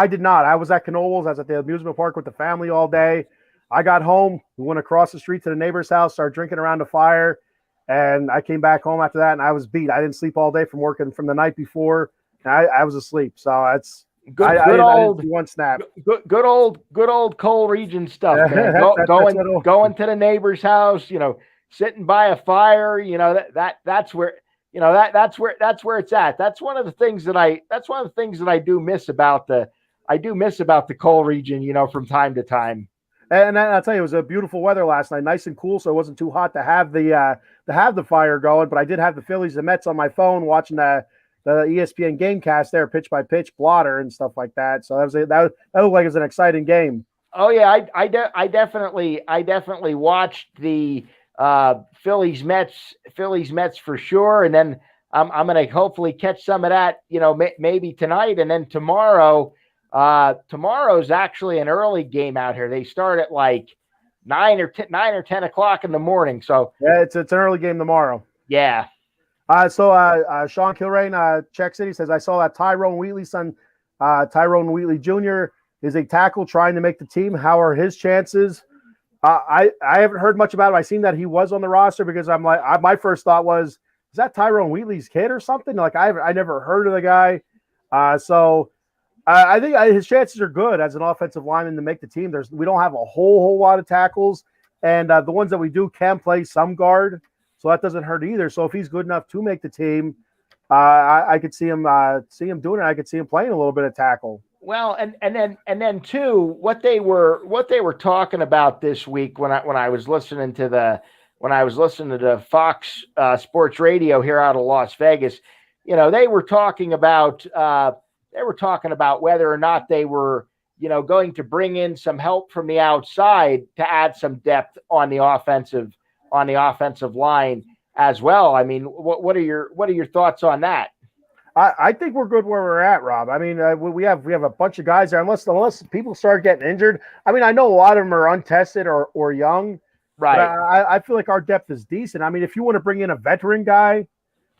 did not. I was at Knoebels. I was at the amusement park with the family all day. I got home. We went across the street to the neighbor's house, started drinking around the fire, and I came back home after that, and I was beat. I didn't sleep all day from working from the night before. I was asleep. So that's good. I didn't see one snap. Good old Cole Region stuff, man. Going to the neighbor's house, sitting by a fire, that's where that's where it's at. That's one of the things that I do miss about the Cole Region, from time to time. And I'll tell you, it was a beautiful weather last night, nice and cool, so it wasn't too hot to have the fire going. But I did have the Phillies and Mets on my phone watching the ESPN GameCast there, pitch by pitch blotter and stuff like that. So that looked like it was an exciting game. Oh yeah, I definitely watched the Phillies Mets for sure, and then I'm going to hopefully catch some of that, maybe tonight, and then tomorrow. Tomorrow's actually an early game out here. They start at like 9 or 10 o'clock in the morning. So yeah, it's an early game tomorrow. Yeah. So Sean Kilrain checks in. He says, I saw that Tyrone Wheatley's son, Tyrone Wheatley Jr. is a tackle trying to make the team. How are his chances? I haven't heard much about him. I seen that he was on the roster because I'm like, my first thought was, is that Tyrone Wheatley's kid or something? Like I never heard of the guy. So I think his chances are good as an offensive lineman to make the team. We don't have a whole lot of tackles, and the ones that we do can play some guard, so that doesn't hurt either. So if he's good enough to make the team, I could see him doing it. I could see him playing a little bit of tackle. Well, and then too, what they were talking about this week when I was listening to the Fox Sports Radio here out of Las Vegas, they were talking about whether or not they were, going to bring in some help from the outside to add some depth on the offensive line as well. I mean, what are your thoughts on that? I think we're good where we're at, Rob. I mean, we have a bunch of guys there, unless people start getting injured. I mean, I know a lot of them are untested or young, right? But I feel like our depth is decent. I mean, if you want to bring in a veteran guy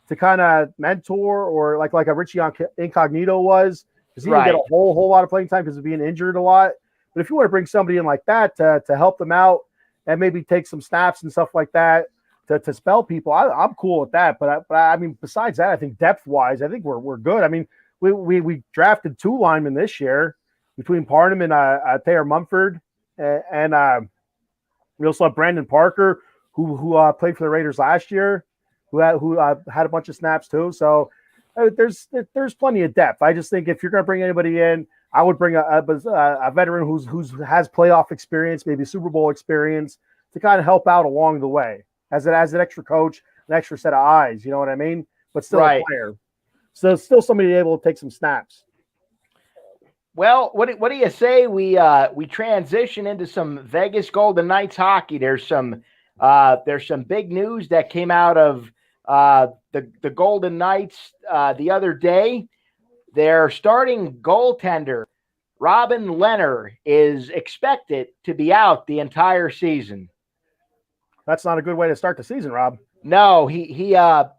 to kind of mentor, or like a Richie Incognito was, because he didn't get a whole lot of playing time because of being injured a lot. But if you want to bring somebody in like that to help them out and maybe take some snaps and stuff like that to spell people, I'm cool with that. But I mean, besides that, I think depth wise, I think we're good. I mean, we drafted 2 linemen this year between Parnham and Thayer Mumford, and we also have Brandon Parker who played for the Raiders last year, who had a bunch of snaps too. So there's plenty of depth. I just think if you're going to bring anybody in, I would bring a veteran who has playoff experience, maybe Super Bowl experience, to kind of help out along the way as an extra coach, an extra set of eyes. You know what I mean? But still a player. So still somebody able to take some snaps. Well, what do you say we transition into some Vegas Golden Knights hockey? There's some big news that came out of the Golden Knights the other day. Their starting goaltender, Robin Lehner, is expected to be out the entire season. That's not a good way to start the season, Rob. No, he had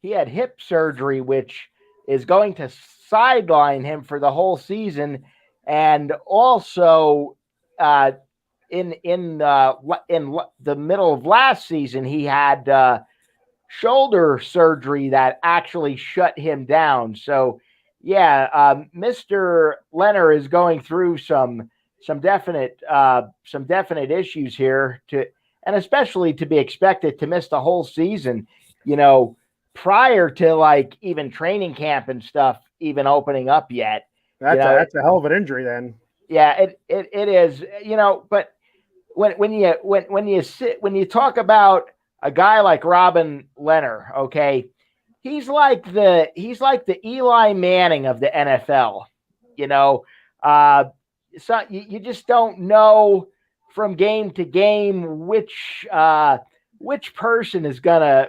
hip surgery, which is going to sideline him for the whole season, and also in the middle of last season, he had shoulder surgery that actually shut him down. So, yeah, Mr. Lehner is going through some definite issues here and especially to be expected to miss the whole season, prior to like even training camp and stuff even opening up yet. That's a hell of an injury then. Yeah, it is, but when you talk about a guy like Robin Leonard, okay, he's like the Eli Manning of the NFL, so you just don't know from game to game which person is gonna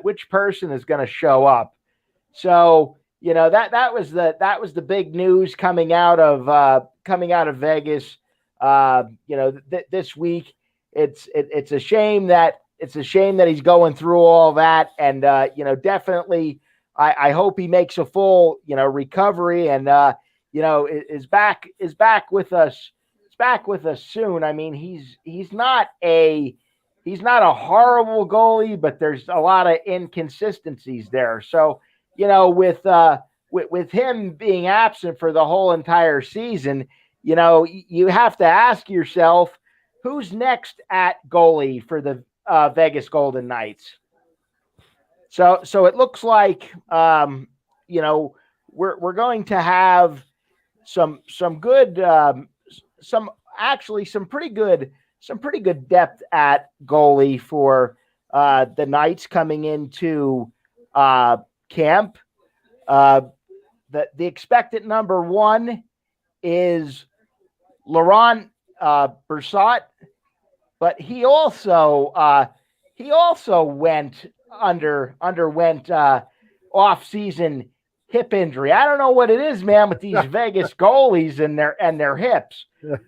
show up. So that was the big news coming out of Vegas. This week, it's a shame that he's going through all that, and definitely I hope he makes a full recovery and is back with us. Is back with us soon. I mean, he's not a horrible goalie, but there's a lot of inconsistencies there. So with him being absent for the whole entire season, you have to ask yourself, who's next at goalie for the Vegas Golden Knights? So it looks like we're going to have some pretty good depth at goalie for the Knights coming into camp. The expected number one is Laurent Brossoit, but he also underwent off-season hip injury. I don't know what it is, man, with these Vegas goalies and their hips.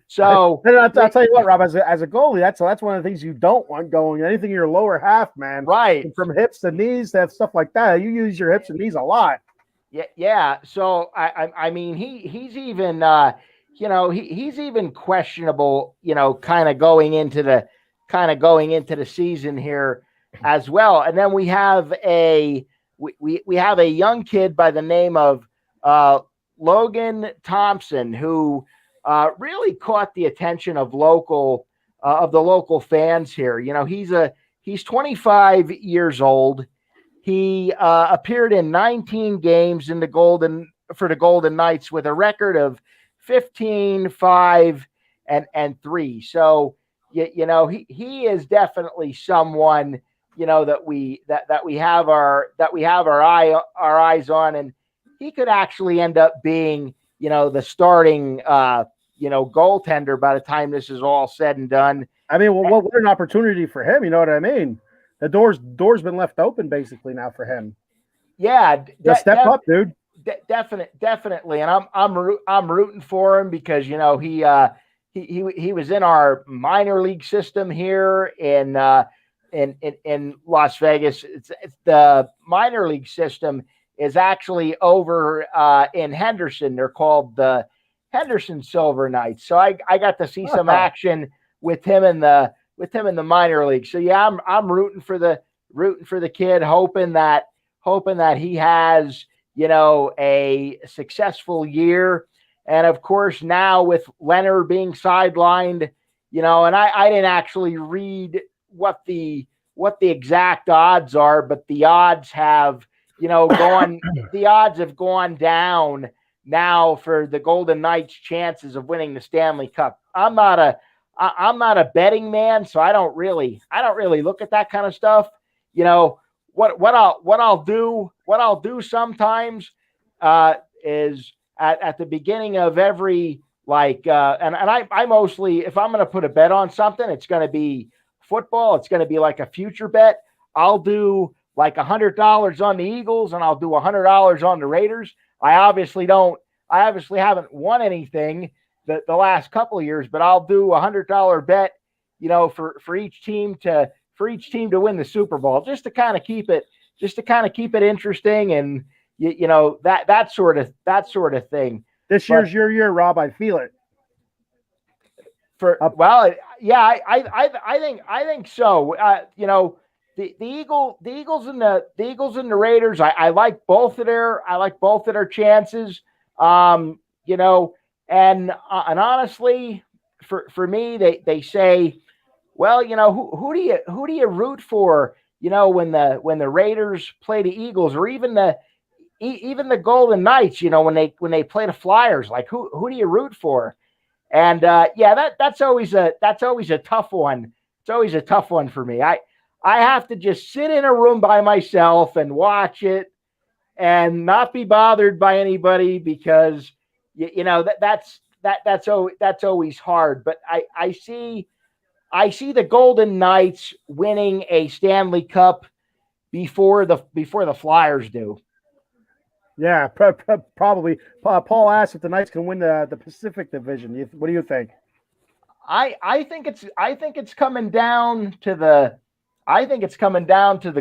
So I'll tell you what, Rob, as a goalie, that's one of the things you don't want going. Anything in your lower half, man, right, from hips to knees, that stuff like that. You use your hips and knees a lot. Yeah. So I mean, he's even he's even questionable, kind of going into the season here as well. And then we have a young kid by the name of Logan Thompson, who really caught the attention of the local fans here. He's 25 years old. He appeared in 19 games for the Golden Knights with a record of 15-5 and 3. So he is definitely someone that we have our eyes on, and he could actually end up being the starting goaltender by the time this is all said and done. I mean, what an opportunity for him. You know what I mean? The door's been left open basically now for him. Yeah, step up, dude. Definitely, and I'm rooting for him because he was in our minor league system here in Las Vegas. It's the minor league system is actually over in Henderson. They're called the Henderson Silver Knights. So I got to see some action with him in the minor league. So yeah, I'm rooting for the kid, hoping that he has a successful year. And of course, now with Leonard being sidelined, and I didn't actually read what the exact odds are, but the odds have gone down now for the Golden Knights' chances of winning the Stanley Cup. I'm not a betting man, so I don't really look at that kind of stuff. What I'll do sometimes is at the beginning of every and I mostly, if I'm going to put a bet on something, it's going to be football. It's going to be like a future bet. I'll do like $100 on the Eagles and I'll do $100 on the Raiders. I obviously haven't won anything the last couple of years, but I'll do $100 bet, for each team to win the Super Bowl, just to kind of keep it interesting and that sort of thing. This year's your year, Rob. I feel it. I think so. The Eagles and the Raiders. I like both of their chances. And honestly, for me, they say, well, who do you root for? When the Raiders play the Eagles, or even the Golden Knights, when they play the Flyers, like who do you root for? And that's always a tough one. It's always a tough one for me. I have to just sit in a room by myself and watch it and not be bothered by anybody, because that's always hard. But I see the Golden Knights winning a Stanley Cup before the Flyers do. Yeah, probably. Paul asked if the Knights can win the Pacific Division. What do you think? I think it's coming down to the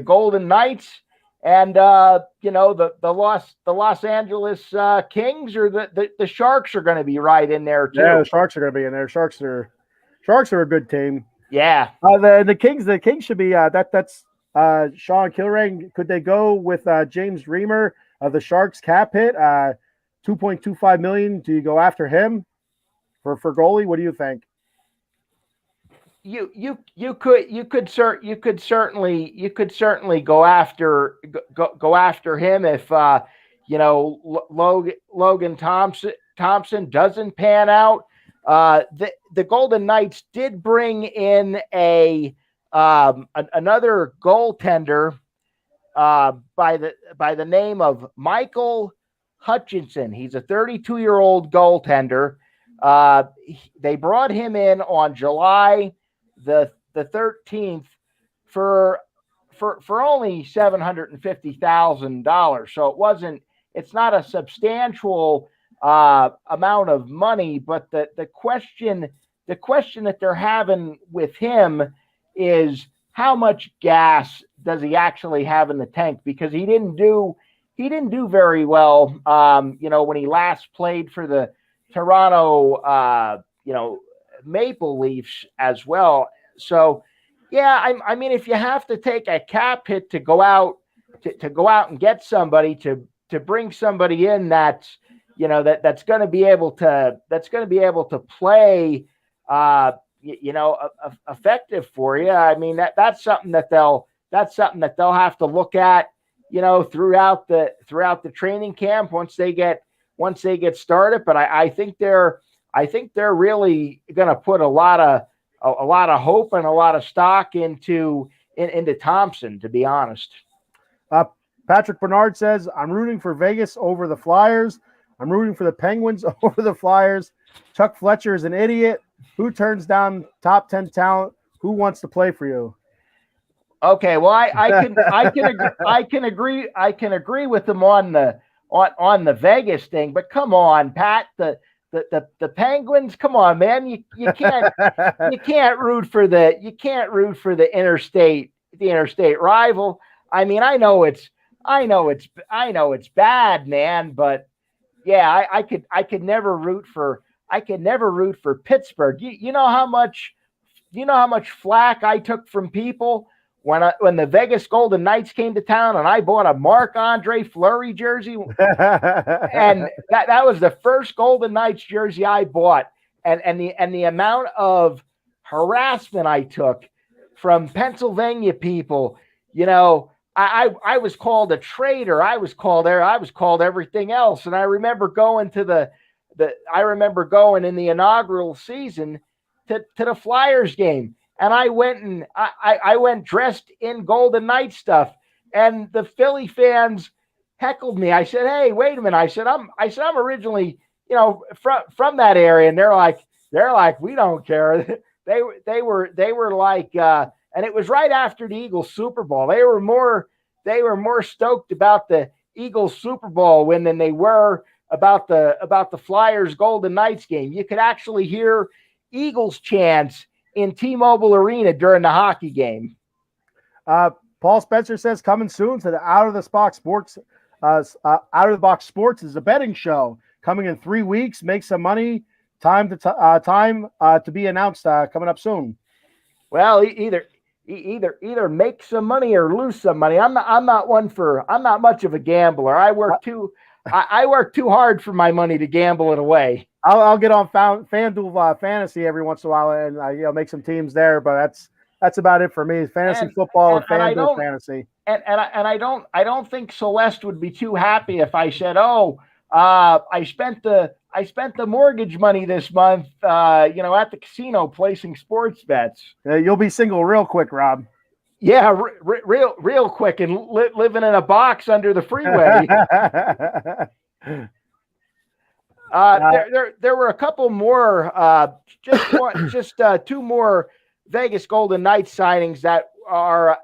Golden Knights and the Los Angeles Kings, or the Sharks are going to be right in there too. Yeah, the Sharks are going to be in there. Sharks are a good team. Yeah. The Kings should be that's Sean Kilrain. Could they go with James Reimer of the Sharks cap hit? $2.25 million. Do you go after him for goalie? What do you think? You could certainly go after him if Logan Thompson doesn't pan out. The Golden Knights did bring in another goaltender by the name of Michael Hutchinson. He's a 32-year-old goaltender. They brought him in on July the 13th for only $750,000. So it's not a substantial amount of money, but the question that they're having with him is, how much gas does he actually have in the tank? Because he didn't do very well when he last played for the Toronto Maple Leafs as well. So yeah, I mean, if you have to take a cap hit to go out and get somebody, to bring somebody in that's going to be able to play effective for you. I mean, that's something that they'll have to look at throughout the training camp once they get started. But I think they're really going to put a lot of hope and a lot of stock into Thompson, to be honest. Patrick Bernard says, I'm rooting for Vegas over the Flyers. I'm rooting for the Penguins over the Flyers. Chuck Fletcher is an idiot. Who turns down top 10 talent? Who wants to play for you? Okay, well, I can agree with them on the Vegas thing, but come on, Pat, the Penguins, come on, man, you can't root for the interstate rival. I mean, I know it's bad, man, but yeah, I could never root for Pittsburgh. You know how much flack I took from people when the Vegas Golden Knights came to town and I bought a Marc-Andre Fleury jersey, and that was the first Golden Knights jersey I bought, and the amount of harassment I took from Pennsylvania people, I was called a traitor. I was called everything else. And I remember going in the inaugural season to the Flyers game. And I went dressed in Golden Knights stuff. And the Philly fans heckled me. I said, "Hey, wait a minute." I said, I'm originally, from that area. And they're like, "We don't care." They were like, and it was right after the Eagles Super Bowl. They were more stoked about the Eagles Super Bowl win than they were about the Flyers Golden Knights game. You could actually hear Eagles chants in T-Mobile Arena during the hockey game. Paul Spencer says, coming soon to the Out of the Box Sports. Out of the Box Sports is a betting show coming in 3 weeks. Make some money. Time to be announced. Coming up soon. Well, either make some money or lose some money. I'm not much of a gambler. I work I work too hard for my money to gamble it away. I'll get on FanDuel Fantasy every once in a while and make some teams there, but that's about it for me. Fantasy football and FanDuel Fantasy. And I don't think Celeste would be too happy if I said, "Oh, I spent the mortgage money this month, at the casino placing sports bets." You'll be single real quick, Rob. Yeah, real quick, and living in a box under the freeway. There were a couple more, just two more Vegas Golden Knights signings that are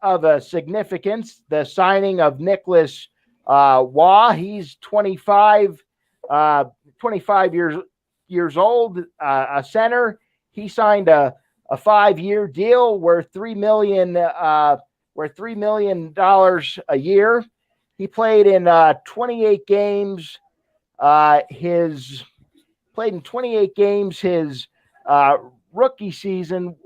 of a significance. The signing of Nicholas Waugh, he's 25 years old, a center. He signed a 5-year deal worth $3 million a year. He played in 28 games. His rookie season,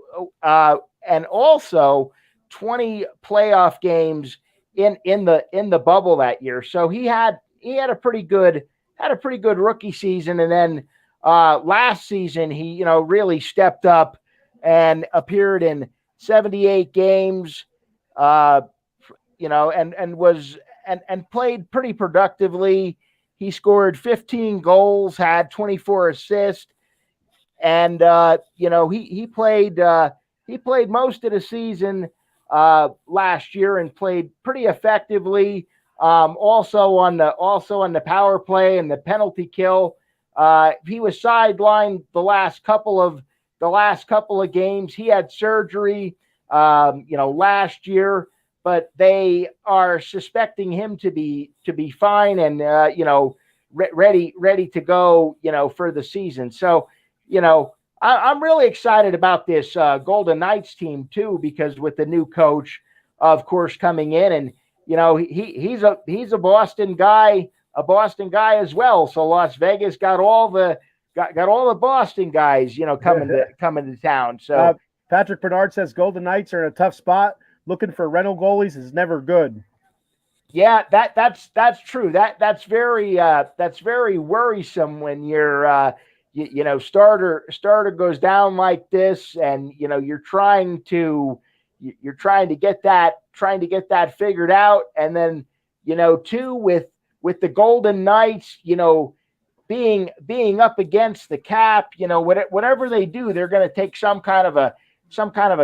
and also 20 playoff games in the bubble that year. So he had a pretty good rookie season, and then last season he really stepped up and appeared in 78 games, and played pretty productively. He scored 15 goals, had 24 assists, and he played most of the season last year and played pretty effectively. Also on the power play and the penalty kill. He was sidelined the last couple of games. He had surgery, last year, but they are suspecting him to be fine and ready to go, for the season. So, I'm really excited about this Golden Knights team too, because with the new coach, of course, coming in, and he's a Boston guy as well. So Las Vegas got all the Boston guys, coming to town. So Patrick Bernard says Golden Knights are in a tough spot. Looking for rental goalies is never good. Yeah, that's true. That's very worrisome when your starter goes down like this, and you're trying to get that figured out, and then too with the Golden Knights, being up against the cap, whatever they do, they're going to take some kind of a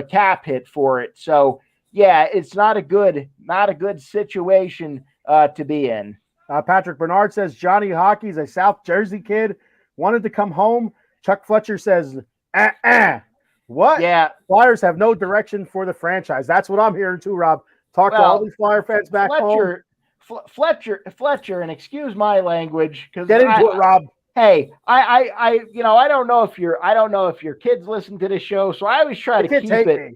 cap hit for it. So yeah, it's not a good situation to be in. Patrick Bernard says Johnny Hockey's a South Jersey kid, wanted to come home. Chuck Fletcher says, what? Yeah, Flyers have no direction for the franchise. That's what I'm hearing too, Rob. Talk to all these Flyer fans back home. Fletcher, and excuse my language, because get into it, Rob. Hey, I don't know if your kids listen to this show, so I always try to keep it.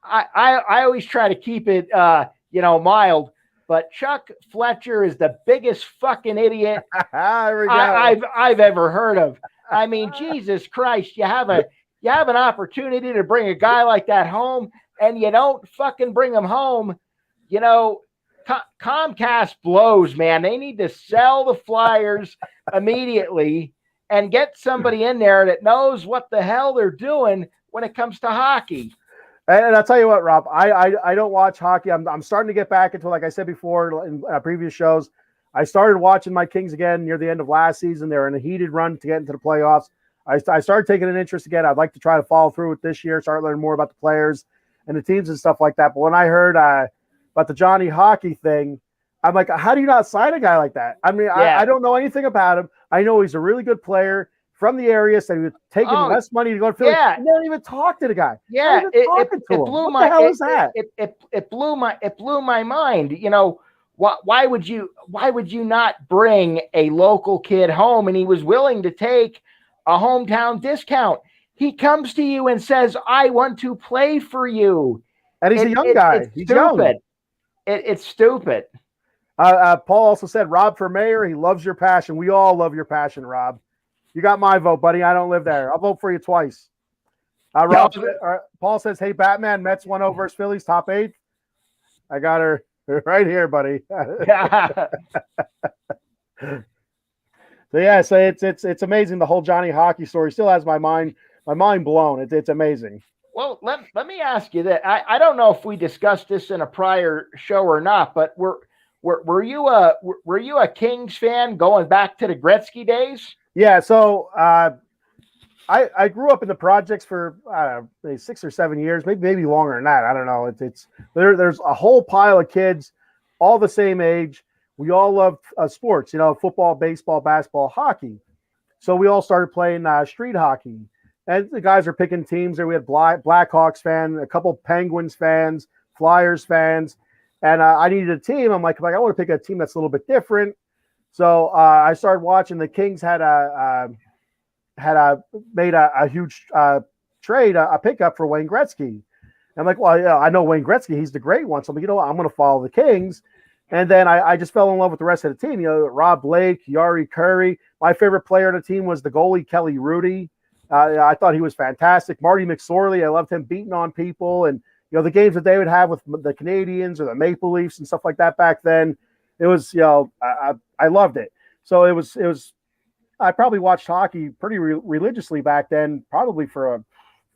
I always try to keep it, mild. But Chuck Fletcher is the biggest fucking idiot I've ever heard of. I mean, Jesus Christ, you have an opportunity to bring a guy like that home, and you don't fucking bring him home. Comcast blows, man. They need to sell the Flyers immediately and get somebody in there that knows what the hell they're doing when it comes to hockey. And I'll tell you what, Rob, I don't watch hockey. I'm starting to get back into, like I said before in previous shows, I started watching my Kings again near the end of last season. They're in a heated run to get into the playoffs. I started taking an interest again. I'd like to try to follow through with this year, start learning more about the players and the teams and stuff like that. But when I heard about the Johnny Hockey thing, I'm like, how do you not sign a guy like that? I mean, I don't know anything about him. I know he's a really good player from the area, so he was taking less money to go to Philly. Yeah. You don't even talk to the guy. Yeah, it blew my hell is that? It blew my mind. Why would you not bring a local kid home? And he was willing to take a hometown discount. He comes to you and says, "I want to play for you." And he's a young guy. He's stupid. It's stupid. Paul also said, Rob for mayor, he loves your passion. We all love your passion, Rob. You got my vote, buddy. I don't live there. I'll vote for you twice. Paul says, hey, Batman, Mets 1-0 versus Phillies, top 8. I got her. Right here, buddy. Yeah. So it's amazing. The whole Johnny Hockey story still has my mind blown. It's amazing. Well, let me ask you that. I don't know if we discussed this in a prior show or not, but were you a Kings fan going back to the Gretzky days? Yeah. So I grew up in the projects for 6 or 7 years, maybe longer than that. I don't know. There's a whole pile of kids, all the same age. We all love sports, football, baseball, basketball, hockey. So we all started playing street hockey. And the guys are picking teams there. We had Blackhawks fan, a couple Penguins fans, Flyers fans. And I needed a team. I'm like, I want to pick a team that's a little bit different. So I started watching. The Kings had made a huge trade, a pickup for Wayne Gretzky. I'm like, well, yeah, I know Wayne Gretzky. He's the great one. So I'm like, I'm going to follow the Kings. And then I just fell in love with the rest of the team. Rob Blake, Yari Curry. My favorite player on the team was the goalie, Kelly Rudy. I thought he was fantastic. Marty McSorley, I loved him beating on people. And, the games that they would have with the Canadians or the Maple Leafs and stuff like that back then, it was, I loved it. So it was, I probably watched hockey pretty religiously back then, probably for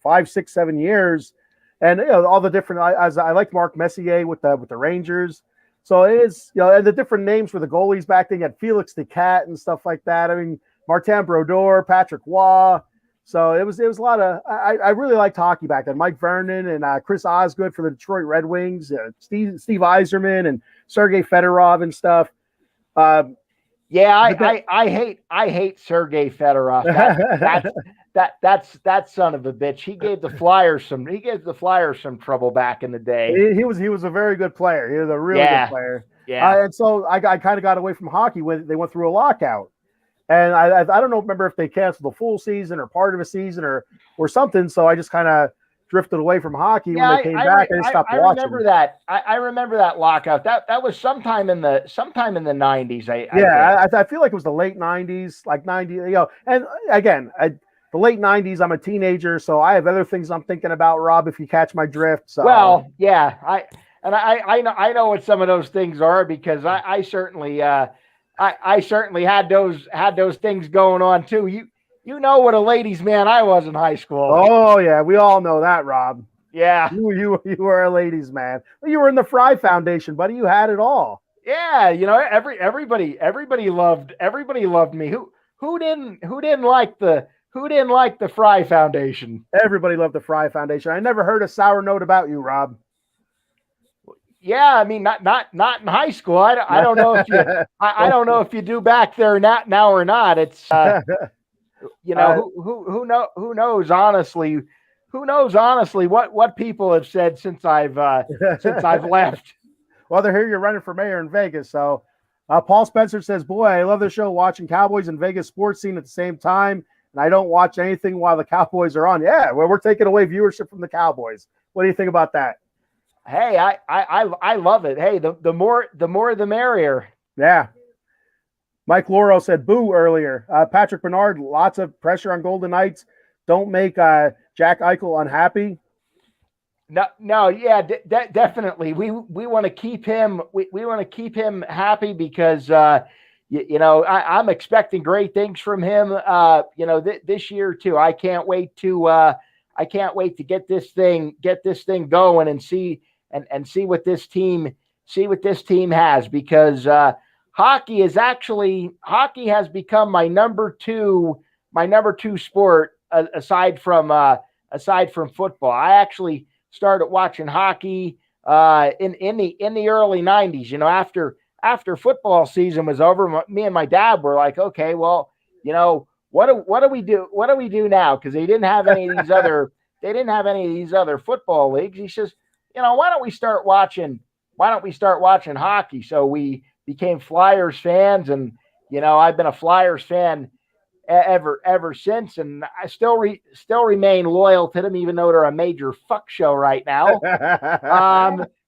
5, 6, 7 years. And, all the different, I liked Mark Messier with the Rangers. So it is, and the different names for the goalies back then. You had Felix the Cat and stuff like that. I mean, Martin Brodeur, Patrick Waugh. So it was a lot of. I really liked hockey back then. Mike Vernon and Chris Osgood for the Detroit Red Wings. Steve Yzerman and Sergei Fedorov and stuff. Yeah, I hate Sergei Fedorov. That son of a bitch. He gave the Flyers some trouble back in the day. He was a very good player. He was a really good player. Yeah. And so I kind of got away from hockey when they went through a lockout. And I don't remember if they canceled the full season or part of a season or something. So I just kind of drifted away from hockey. When they came back. I stopped watching. I remember that. I remember that lockout. That was sometime in the 90s. I feel like it was the late 90s, like 90. And again, the late 90s. I'm a teenager, so I have other things I'm thinking about. Rob, if you catch my drift. So. Well, yeah, I know what some of those things are because I certainly I certainly had those things going on too. You know what a ladies' man I was in high school. Oh yeah, we all know that, Rob. Yeah, you were a ladies' man. You were in the Fry Foundation, buddy. You had it all. Yeah, everybody loved me. Who didn't like the Fry Foundation? Everybody loved the Fry Foundation. I never heard a sour note about you, Rob. Yeah, I mean, not in high school. I don't know if you I don't know if you do back there now or not. It's who knows honestly. Who knows honestly what people have said since I've left. Well, they're here. You're running for mayor in Vegas. So Paul Spencer says, "Boy, I love the show. Watching Cowboys and Vegas sports scene at the same time, and I don't watch anything while the Cowboys are on." Yeah, well, we're taking away viewership from the Cowboys. What do you think about that? Hey, I love it. Hey, the more the merrier. Yeah. Mike Lauro said boo earlier. Patrick Bernard, lots of pressure on Golden Knights. Don't make Jack Eichel unhappy. No, yeah, definitely. We want to keep him. We want to keep him happy because I'm expecting great things from him. This year too. I can't wait to get this thing going and see what this team has because hockey has become my number two sport aside from football. I actually started watching hockey in the early 90s. After football season was over, me and my dad were like, okay, well, what do we do? What do we do now? Because they didn't have any of these other football leagues. He says, why don't we start watching hockey? So we became Flyers fans, and I've been a Flyers fan ever since, and I still remain loyal to them, even though they're a major fuck show right now.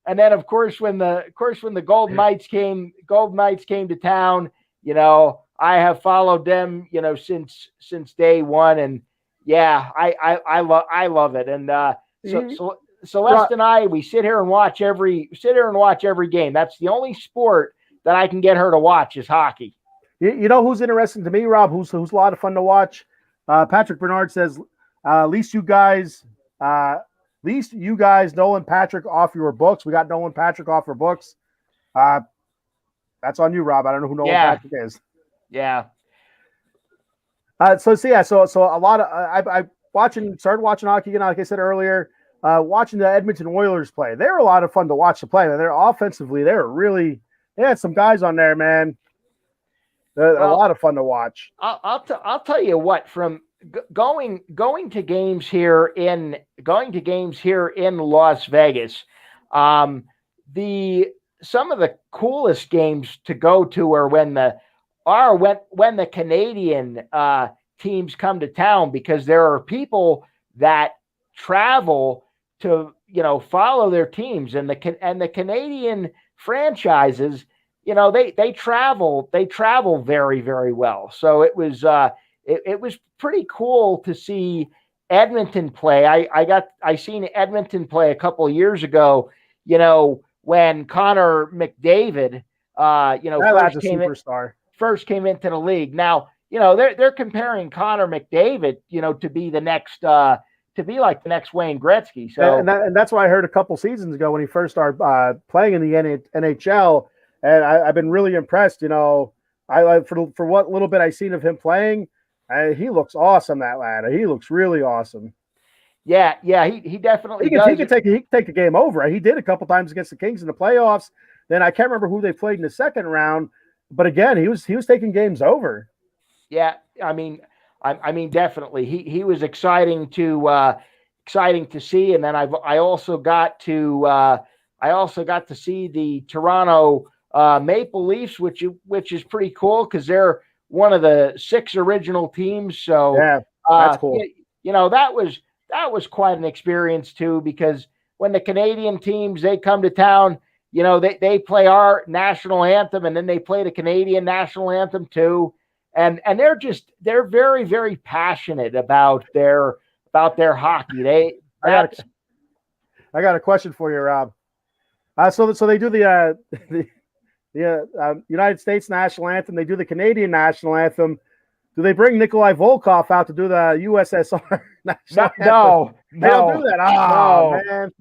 And then of course when the Golden Knights came to town, I have followed them, since day one, and yeah, I love it, and Celeste and I, we sit here and watch every game. That's the only sport that I can get her to watch is hockey. You know who's interesting to me, Rob? Who's a lot of fun to watch? Patrick Bernard says, at least you guys, Nolan Patrick off your books. We got Nolan Patrick off our books. That's on you, Rob. I don't know who Nolan Patrick is. Yeah. So a lot of I started watching hockey again, like I said earlier. Watching the Edmonton Oilers play, they're a lot of fun to watch to play. They're offensively, they had some guys on there, man. They're a lot of fun to watch. I'll tell you what. From going to games here in Las Vegas, some of the coolest games to go to are when the Canadian teams come to town, because there are people that travel to follow their teams, and the Canadian franchises, they travel very, very well. So it was pretty cool to see Edmonton play. I seen Edmonton play a couple of years ago, when Connor McDavid first came into the league. Now, they're comparing Connor McDavid, to be the next to be like the next Wayne Gretzky. So and that's what I heard a couple seasons ago when he first started playing in the NHL. And I've been really impressed. For what little bit I've seen of him playing, he looks awesome. That lad, he looks really awesome. Yeah, he definitely does. He can take a game over. He did a couple times against the Kings in the playoffs. Then I can't remember who they played in the second round, but again, he was taking games over. Yeah, I mean, definitely, he was exciting to see. And then I also got to see the Toronto Maple Leafs, which is pretty cool because they're one of the 6 original teams. So yeah, that's cool. That was quite an experience too, because when the Canadian teams, they come to town, they play our national anthem, and then they play the Canadian national anthem too. And they're very, very passionate about their hockey. I got a question for you, Rob. So they do the United States national anthem. They do the Canadian national anthem. Do they bring Nikolai Volkov out to do the USSR national anthem? No. They don't do that. Oh, no. Man.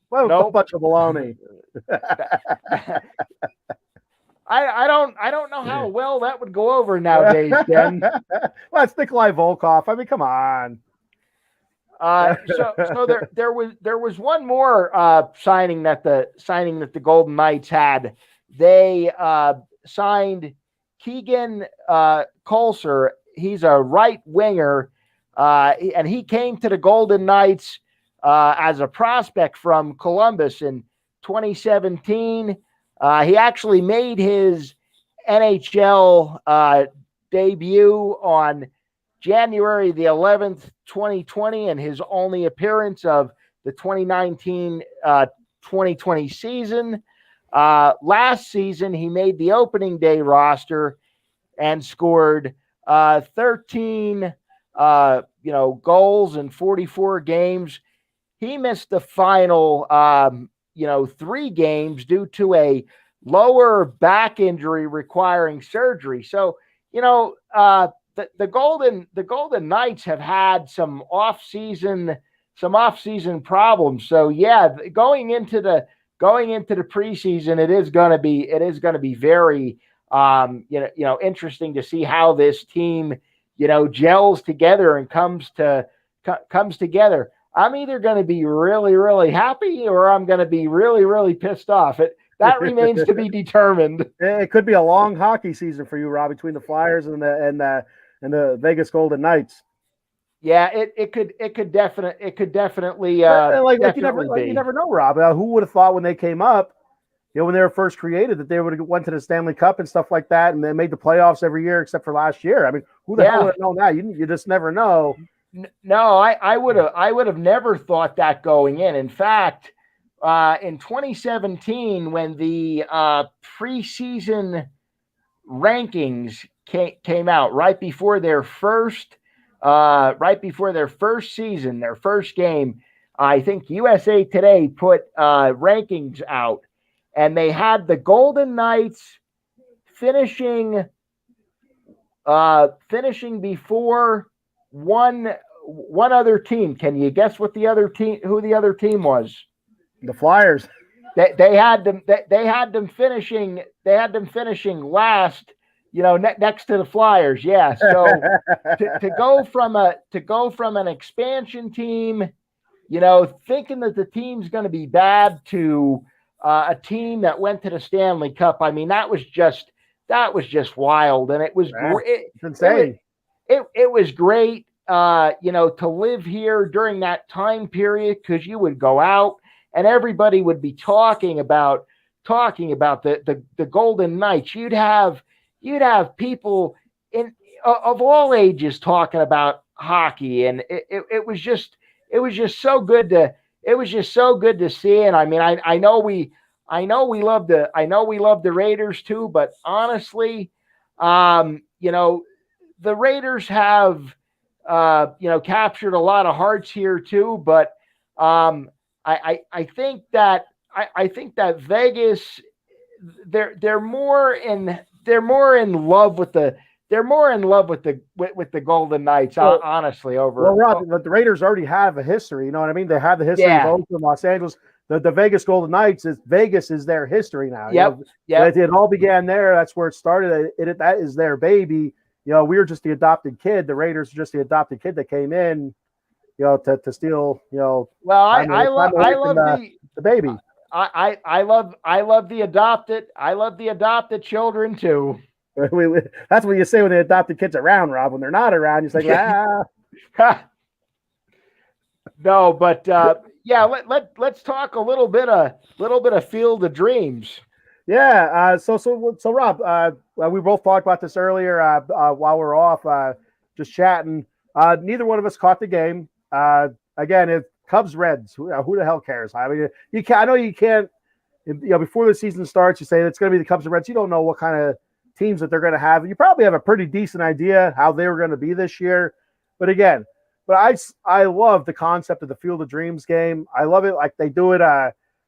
What a bunch of baloney. I don't know how well that would go over nowadays, Ken. Well, it's Nikolai Volkov. I mean, come on. So there was one more signing that the Golden Knights had. They signed Keegan Kolser. He's a right winger, and he came to the Golden Knights as a prospect from Columbus in 2017. He actually made his NHL debut on January the 11th, 2020, and his only appearance of the 2019-2020 season. Last season, he made the opening day roster and scored 13 goals in 44 games. He missed the final 3 games due to a lower back injury requiring surgery. So, the Golden Knights have had some off-season problems. So yeah, going into the preseason, it is going to be very interesting to see how this team gels together and comes together. I'm either going to be really, really happy, or I'm going to be really, really pissed off. That remains to be determined. It could be a long hockey season for you, Rob, between the Flyers and the Vegas Golden Knights. Yeah, it could definitely you never know, Rob. Who would have thought when they came up, when they were first created, that they would have went to the Stanley Cup and stuff like that, and they made the playoffs every year except for last year. I mean, who the hell would have known that? You just never know. No, I would have never thought that going in. In fact, in 2017, when the preseason rankings came out right before their first season, their first game, I think USA Today put rankings out, and they had the Golden Knights finishing before one other team. Can you guess what the other team? Who the other team was? The Flyers. They had them finishing. They had them finishing last. Next to the Flyers. Yeah. So to go from an expansion team, thinking that the team's going to be bad, to a team that went to the Stanley Cup. I mean, that was just wild, and it was insane. It was great, to live here during that time period, because you would go out and everybody would be talking about the Golden Knights. You'd have people of all ages talking about hockey, and it was just so good to see. And I mean, I know we love the Raiders too, but honestly, the Raiders have captured a lot of hearts here too. But I think that Vegas, they're more in love with the Golden Knights, honestly. Well, Rob, but the Raiders already have a history. You know what I mean? They have the history of Oakland, Los Angeles. The Vegas Golden Knights Vegas is their history now. Yep. It all began there. That's where it started. That is their baby. We were just the adopted kid. The Raiders are just the adopted kid that came in, to steal. Well, I love the baby. I love the adopted children too. That's what you say when the adopted kids are around, Rob. When they're not around, you say, No, but let's talk a little bit of Field of Dreams. Yeah. So Rob, we both talked about this earlier while we're off, just chatting. Neither one of us caught the game. Again, if Cubs Reds, who the hell cares? I mean, I know you can't. Before the season starts, you say it's going to be the Cubs and Reds. You don't know what kind of teams that they're going to have. You probably have a pretty decent idea how they were going to be this year. But I love the concept of the Field of Dreams game. I love it like they do it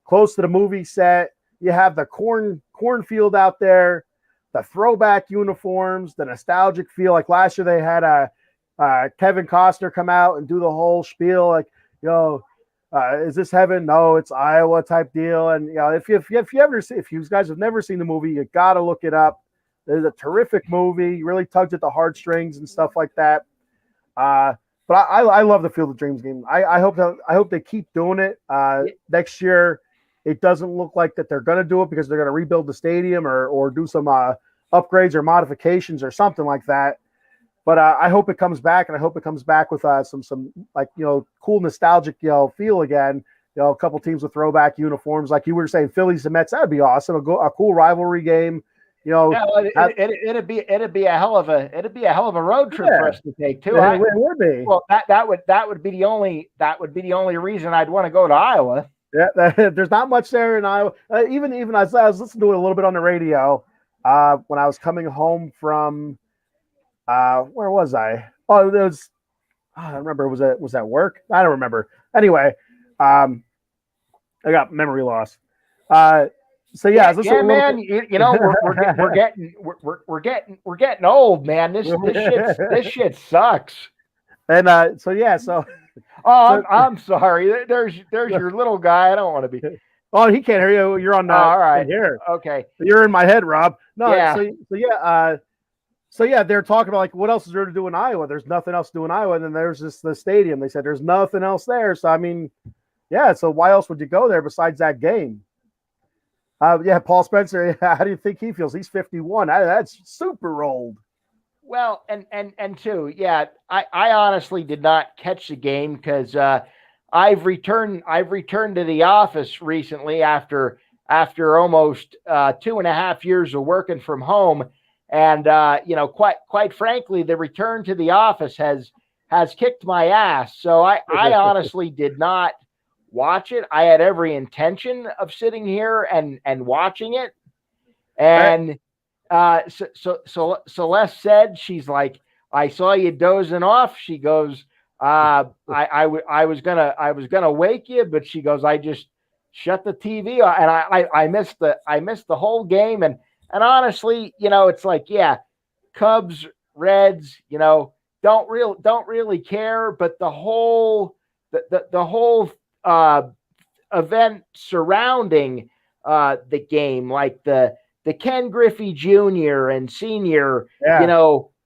close to the movie set. You have the cornfield out there, the throwback uniforms, the nostalgic feel. Like last year they had Kevin Costner come out and do the whole spiel like, is this heaven? No, it's Iowa type deal. And if you guys have never seen the movie, you got to look it up. It's a terrific movie. Really tugs at the heartstrings and stuff like that. But I love the Field of Dreams game. I hope they keep doing it. Next year, it doesn't look like that they're going to do it because they're going to rebuild the stadium or do some upgrades or modifications or something like that. But I hope it comes back, and I hope it comes back with some like cool nostalgic feel again. A couple teams with throwback uniforms, like you were saying, Phillies and Mets. That'd be awesome. A cool rivalry game. It'd be a hell of a road trip for us to take too. It would be. Well, that would be the only reason I'd want to go to Iowa. Yeah, there's not much there in Iowa. Even I was listening to it a little bit on the radio when I was coming home from where was I? Oh, it was. I don't remember. Was that work? I don't remember. Anyway, I got memory loss. So yeah, man. We're getting old, man. This shit sucks. And I'm sorry. There's your little guy. I don't want to be. Oh, he can't hear you. You're on. All right. Here. Okay. You're in my head, Rob. No. Yeah. So yeah, they're talking about like what else is there to do in Iowa? There's nothing else to do in Iowa. And then there's the stadium. They said there's nothing else there. So I mean, yeah. So why else would you go there besides that game? Paul Spencer. How do you think he feels? He's 51. That's super old. Well, and too, yeah. I honestly did not catch the game because I've returned to the office recently after almost 2.5 years of working from home. And quite frankly, the return to the office has kicked my ass. So I honestly did not watch it. I had every intention of sitting here and watching it. And so Celeste said, she's like, I saw you dozing off. She goes, I was gonna wake you, but she goes, I just shut the TV off, and I missed the whole game, and honestly, it's like, yeah, Cubs, Reds, don't really care, but the whole uh, event surrounding the game, like the Ken Griffey Jr. and Senior,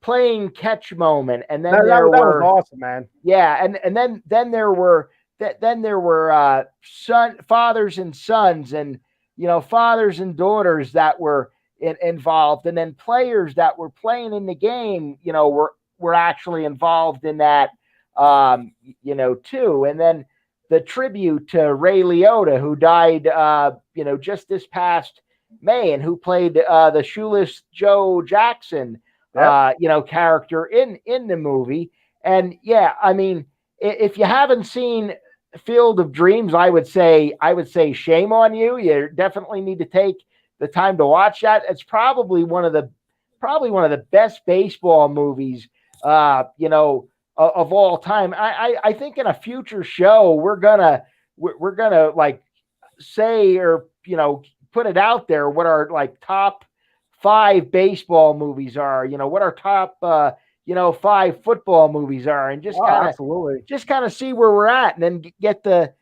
playing catch moment, and then that was awesome, man. Yeah, and then there were fathers and sons, and fathers and daughters that were involved, and then players that were playing in the game, were actually involved in that, too. And then the tribute to Ray Liotta, who died, just this past May, and who played the Shoeless Joe Jackson, character in the movie. And yeah, I mean, if you haven't seen Field of Dreams, I would say shame on you. You definitely need to take the time to watch that. It's probably one of the best baseball movies, of all time. I think in a future show we're gonna like say, or put it out there, what our like top 5 baseball movies are, what our top 5 football movies are, and just kind of see where we're at, and then get the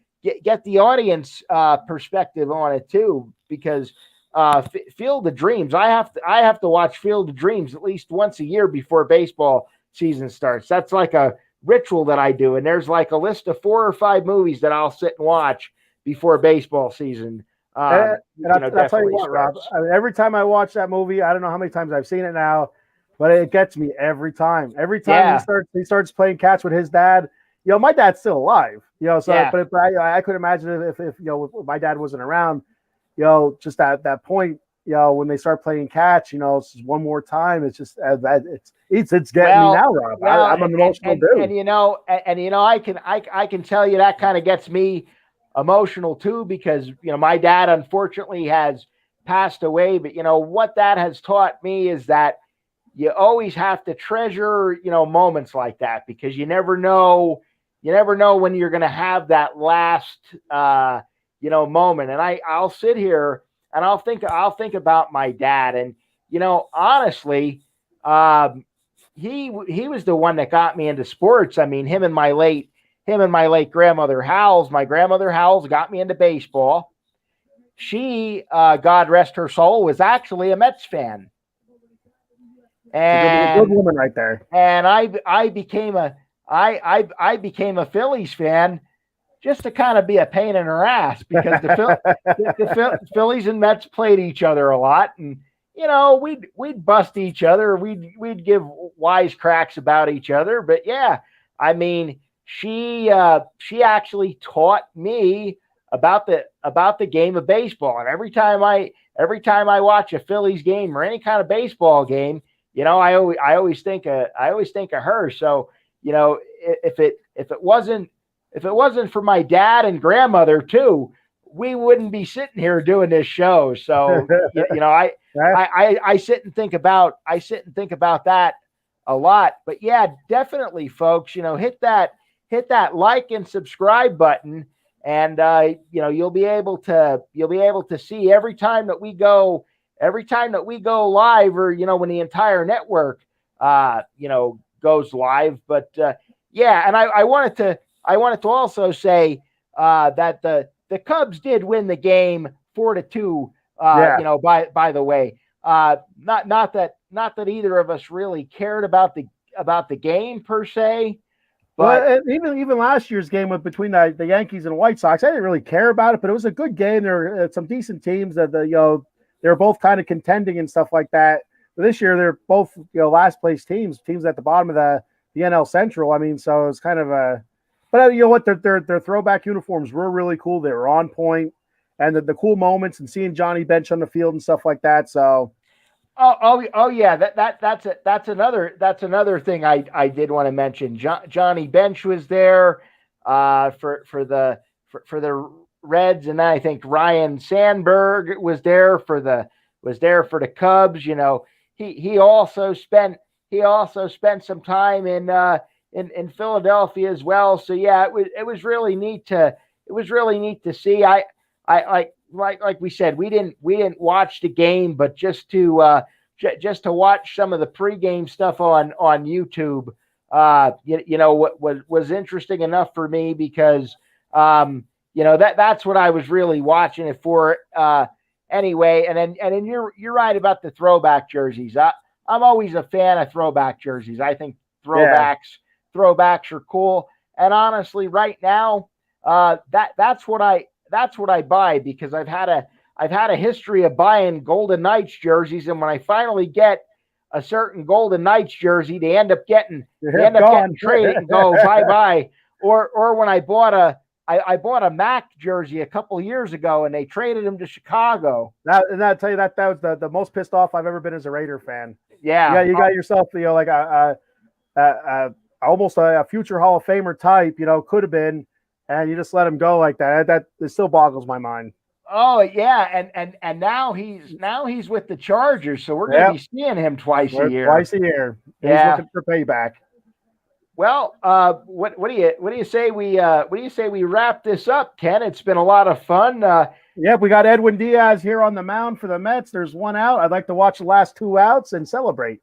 audience perspective on it too, because Field of Dreams, I have to watch Field of Dreams at least once a year before baseball season starts. That's like a ritual that I do, and there's like a list of 4 or 5 movies that I'll sit and watch before baseball season. And I'll tell you what, Rob, I mean, every time I watch that movie, I don't know how many times I've seen it now, but it gets me every time. Every time he starts playing catch with his dad. My dad's still alive. But I could imagine if my dad wasn't around, just at that point, when they start playing catch, it's just one more time. It's just it's getting me now, Rob. I'm an emotional dude. And I can tell you that kind of gets me emotional too, because my dad unfortunately has passed away, but what that has taught me is that you always have to treasure moments like that, because you never know when you're going to have that last moment. And I'll sit here and I'll think about my dad, and honestly, he was the one that got me into sports. I mean, him and my late grandmother Howells. My grandmother Howells got me into baseball. She, God rest her soul, was actually a Mets fan. And a good woman right there. And I became a Phillies fan, just to kind of be a pain in her ass, because the Phillies and Mets played each other a lot, and we'd bust each other, we'd give wisecracks about each other. But yeah, I mean, she actually taught me about the game of baseball. And every time I watch a Phillies game or any kind of baseball game, I always think of her. So if it wasn't for my dad and grandmother too, we wouldn't be sitting here doing this show. So I sit and think about that a lot. But yeah, definitely, folks, hit that like and subscribe button, and you'll be able to see every time that we go live, or when the entire network goes live. But yeah, and I wanted to also say that the Cubs did win the game 4-2. By the way, not that either of us really cared about the game per se. But even last year's game between the Yankees and White Sox, I didn't really care about it, but it was a good game. There were some decent teams that they were both kind of contending and stuff like that. But this year they're both last place teams at the bottom of the NL Central. I mean, so it's kind of but you know what, their throwback uniforms were really cool. They were on point, and the cool moments and seeing Johnny Bench on the field and stuff like that. So. Oh yeah, that's another thing I did want to mention. Johnny Bench was there for the Reds, and then I think Ryan Sandberg was there for the Cubs. He also spent some time in in Philadelphia as well. So yeah, it was really neat to see. I like we said, we didn't watch the game, but just to watch some of the pregame stuff on YouTube, what was interesting enough for me because that's what I was really watching it for. Anyway, and then you're right about the throwback jerseys. I'm always a fan of throwback jerseys. I think throwbacks are cool. And honestly, right now, that's what I buy because I've had a history of buying Golden Knights jerseys, and when I finally get a certain Golden Knights jersey, they end up getting traded and go bye. Or when I bought a Mac jersey a couple of years ago, and they traded him to Chicago. And I'll tell you that was the most pissed off I've ever been as a Raider fan. Yeah, you got yourself, like almost a future Hall of Famer type, could have been, and you just let him go like that. That it still boggles my mind. Oh yeah, and now he's with the Chargers, so we're going to be seeing him twice a year. Twice a year. Yeah. He's looking for payback. Well, what do you say we wrap this up, Ken? It's been a lot of fun. We got Edwin Diaz here on the mound for the Mets. There's one out. I'd like to watch the last two outs and celebrate.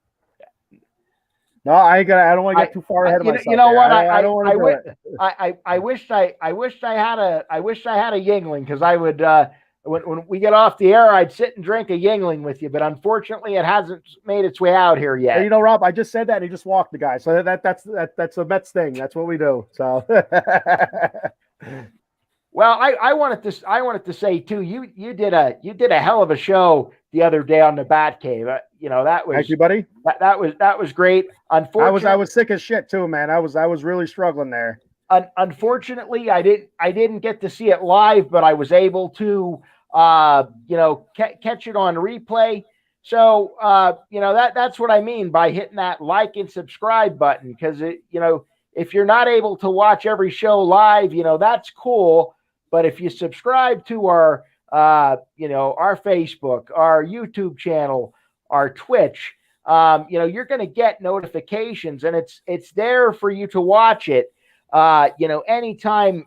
No, I don't want to get too far ahead of myself. You know what? I don't want to do it. I wished I had a Yingling, because I would when we get off the air, I'd sit and drink a Yingling with you. But unfortunately, it hasn't made its way out here yet. Hey, Rob, I just said that and he just walked the guy. So that's a Mets thing. That's what we do. So. Well, I wanted to say too. You did a hell of a show the other day on the Batcave. That was. Thank you, buddy. That was great. Unfortunately, I was sick as shit too, man. I was really struggling there. Unfortunately, I didn't get to see it live, but I was able to catch it on replay. So that's what I mean by hitting that like and subscribe button, because if you're not able to watch every show live, that's cool. But if you subscribe to our Facebook, our YouTube channel, our Twitch, you're going to get notifications, and it's there for you to watch it, anytime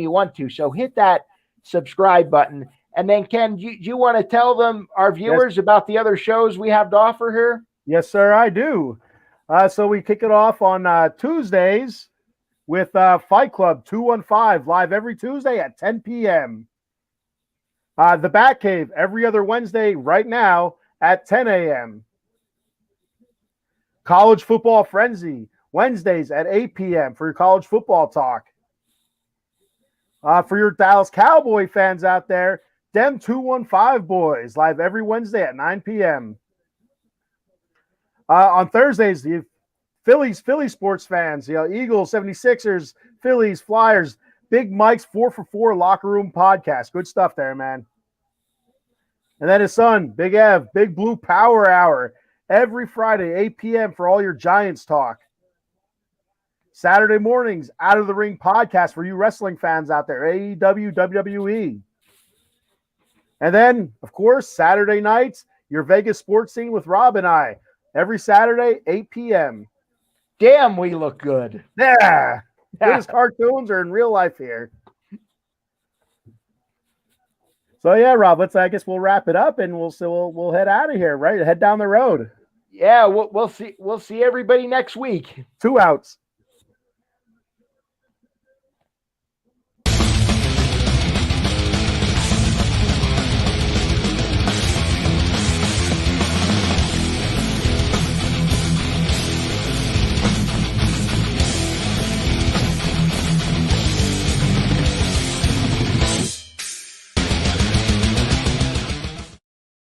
you want to. So hit that subscribe button. And then, Ken, do you want to tell them, our viewers, about the other shows we have to offer here? Yes, sir, I do. So we kick it off on Tuesdays with Fight Club 215, live every Tuesday at 10 p.m. The Batcave every other Wednesday right now at 10 a.m. College Football Frenzy Wednesdays at 8 p.m. for your college football talk. For your Dallas Cowboy fans out there, Dem 215 Boys live every Wednesday at 9 p.m. On Thursdays, the Philly sports fans, Eagles, 76ers, Phillies, Flyers, Big Mike's 4for4 Locker Room Podcast. Good stuff there, man. And then his son, Big Ev, Big Blue Power Hour, every Friday, 8 p.m. for all your Giants talk. Saturday mornings, Out of the Ring Podcast for you wrestling fans out there, AEW, WWE. And then, of course, Saturday nights, your Vegas sports scene with Rob and I, every Saturday, 8 p.m. Damn, we look good. Yeah. Good as cartoons or in real life here. So yeah, Rob, I guess we'll wrap it up and we'll head out of here, right? Head down the road. Yeah, we'll see everybody next week. 2 outs.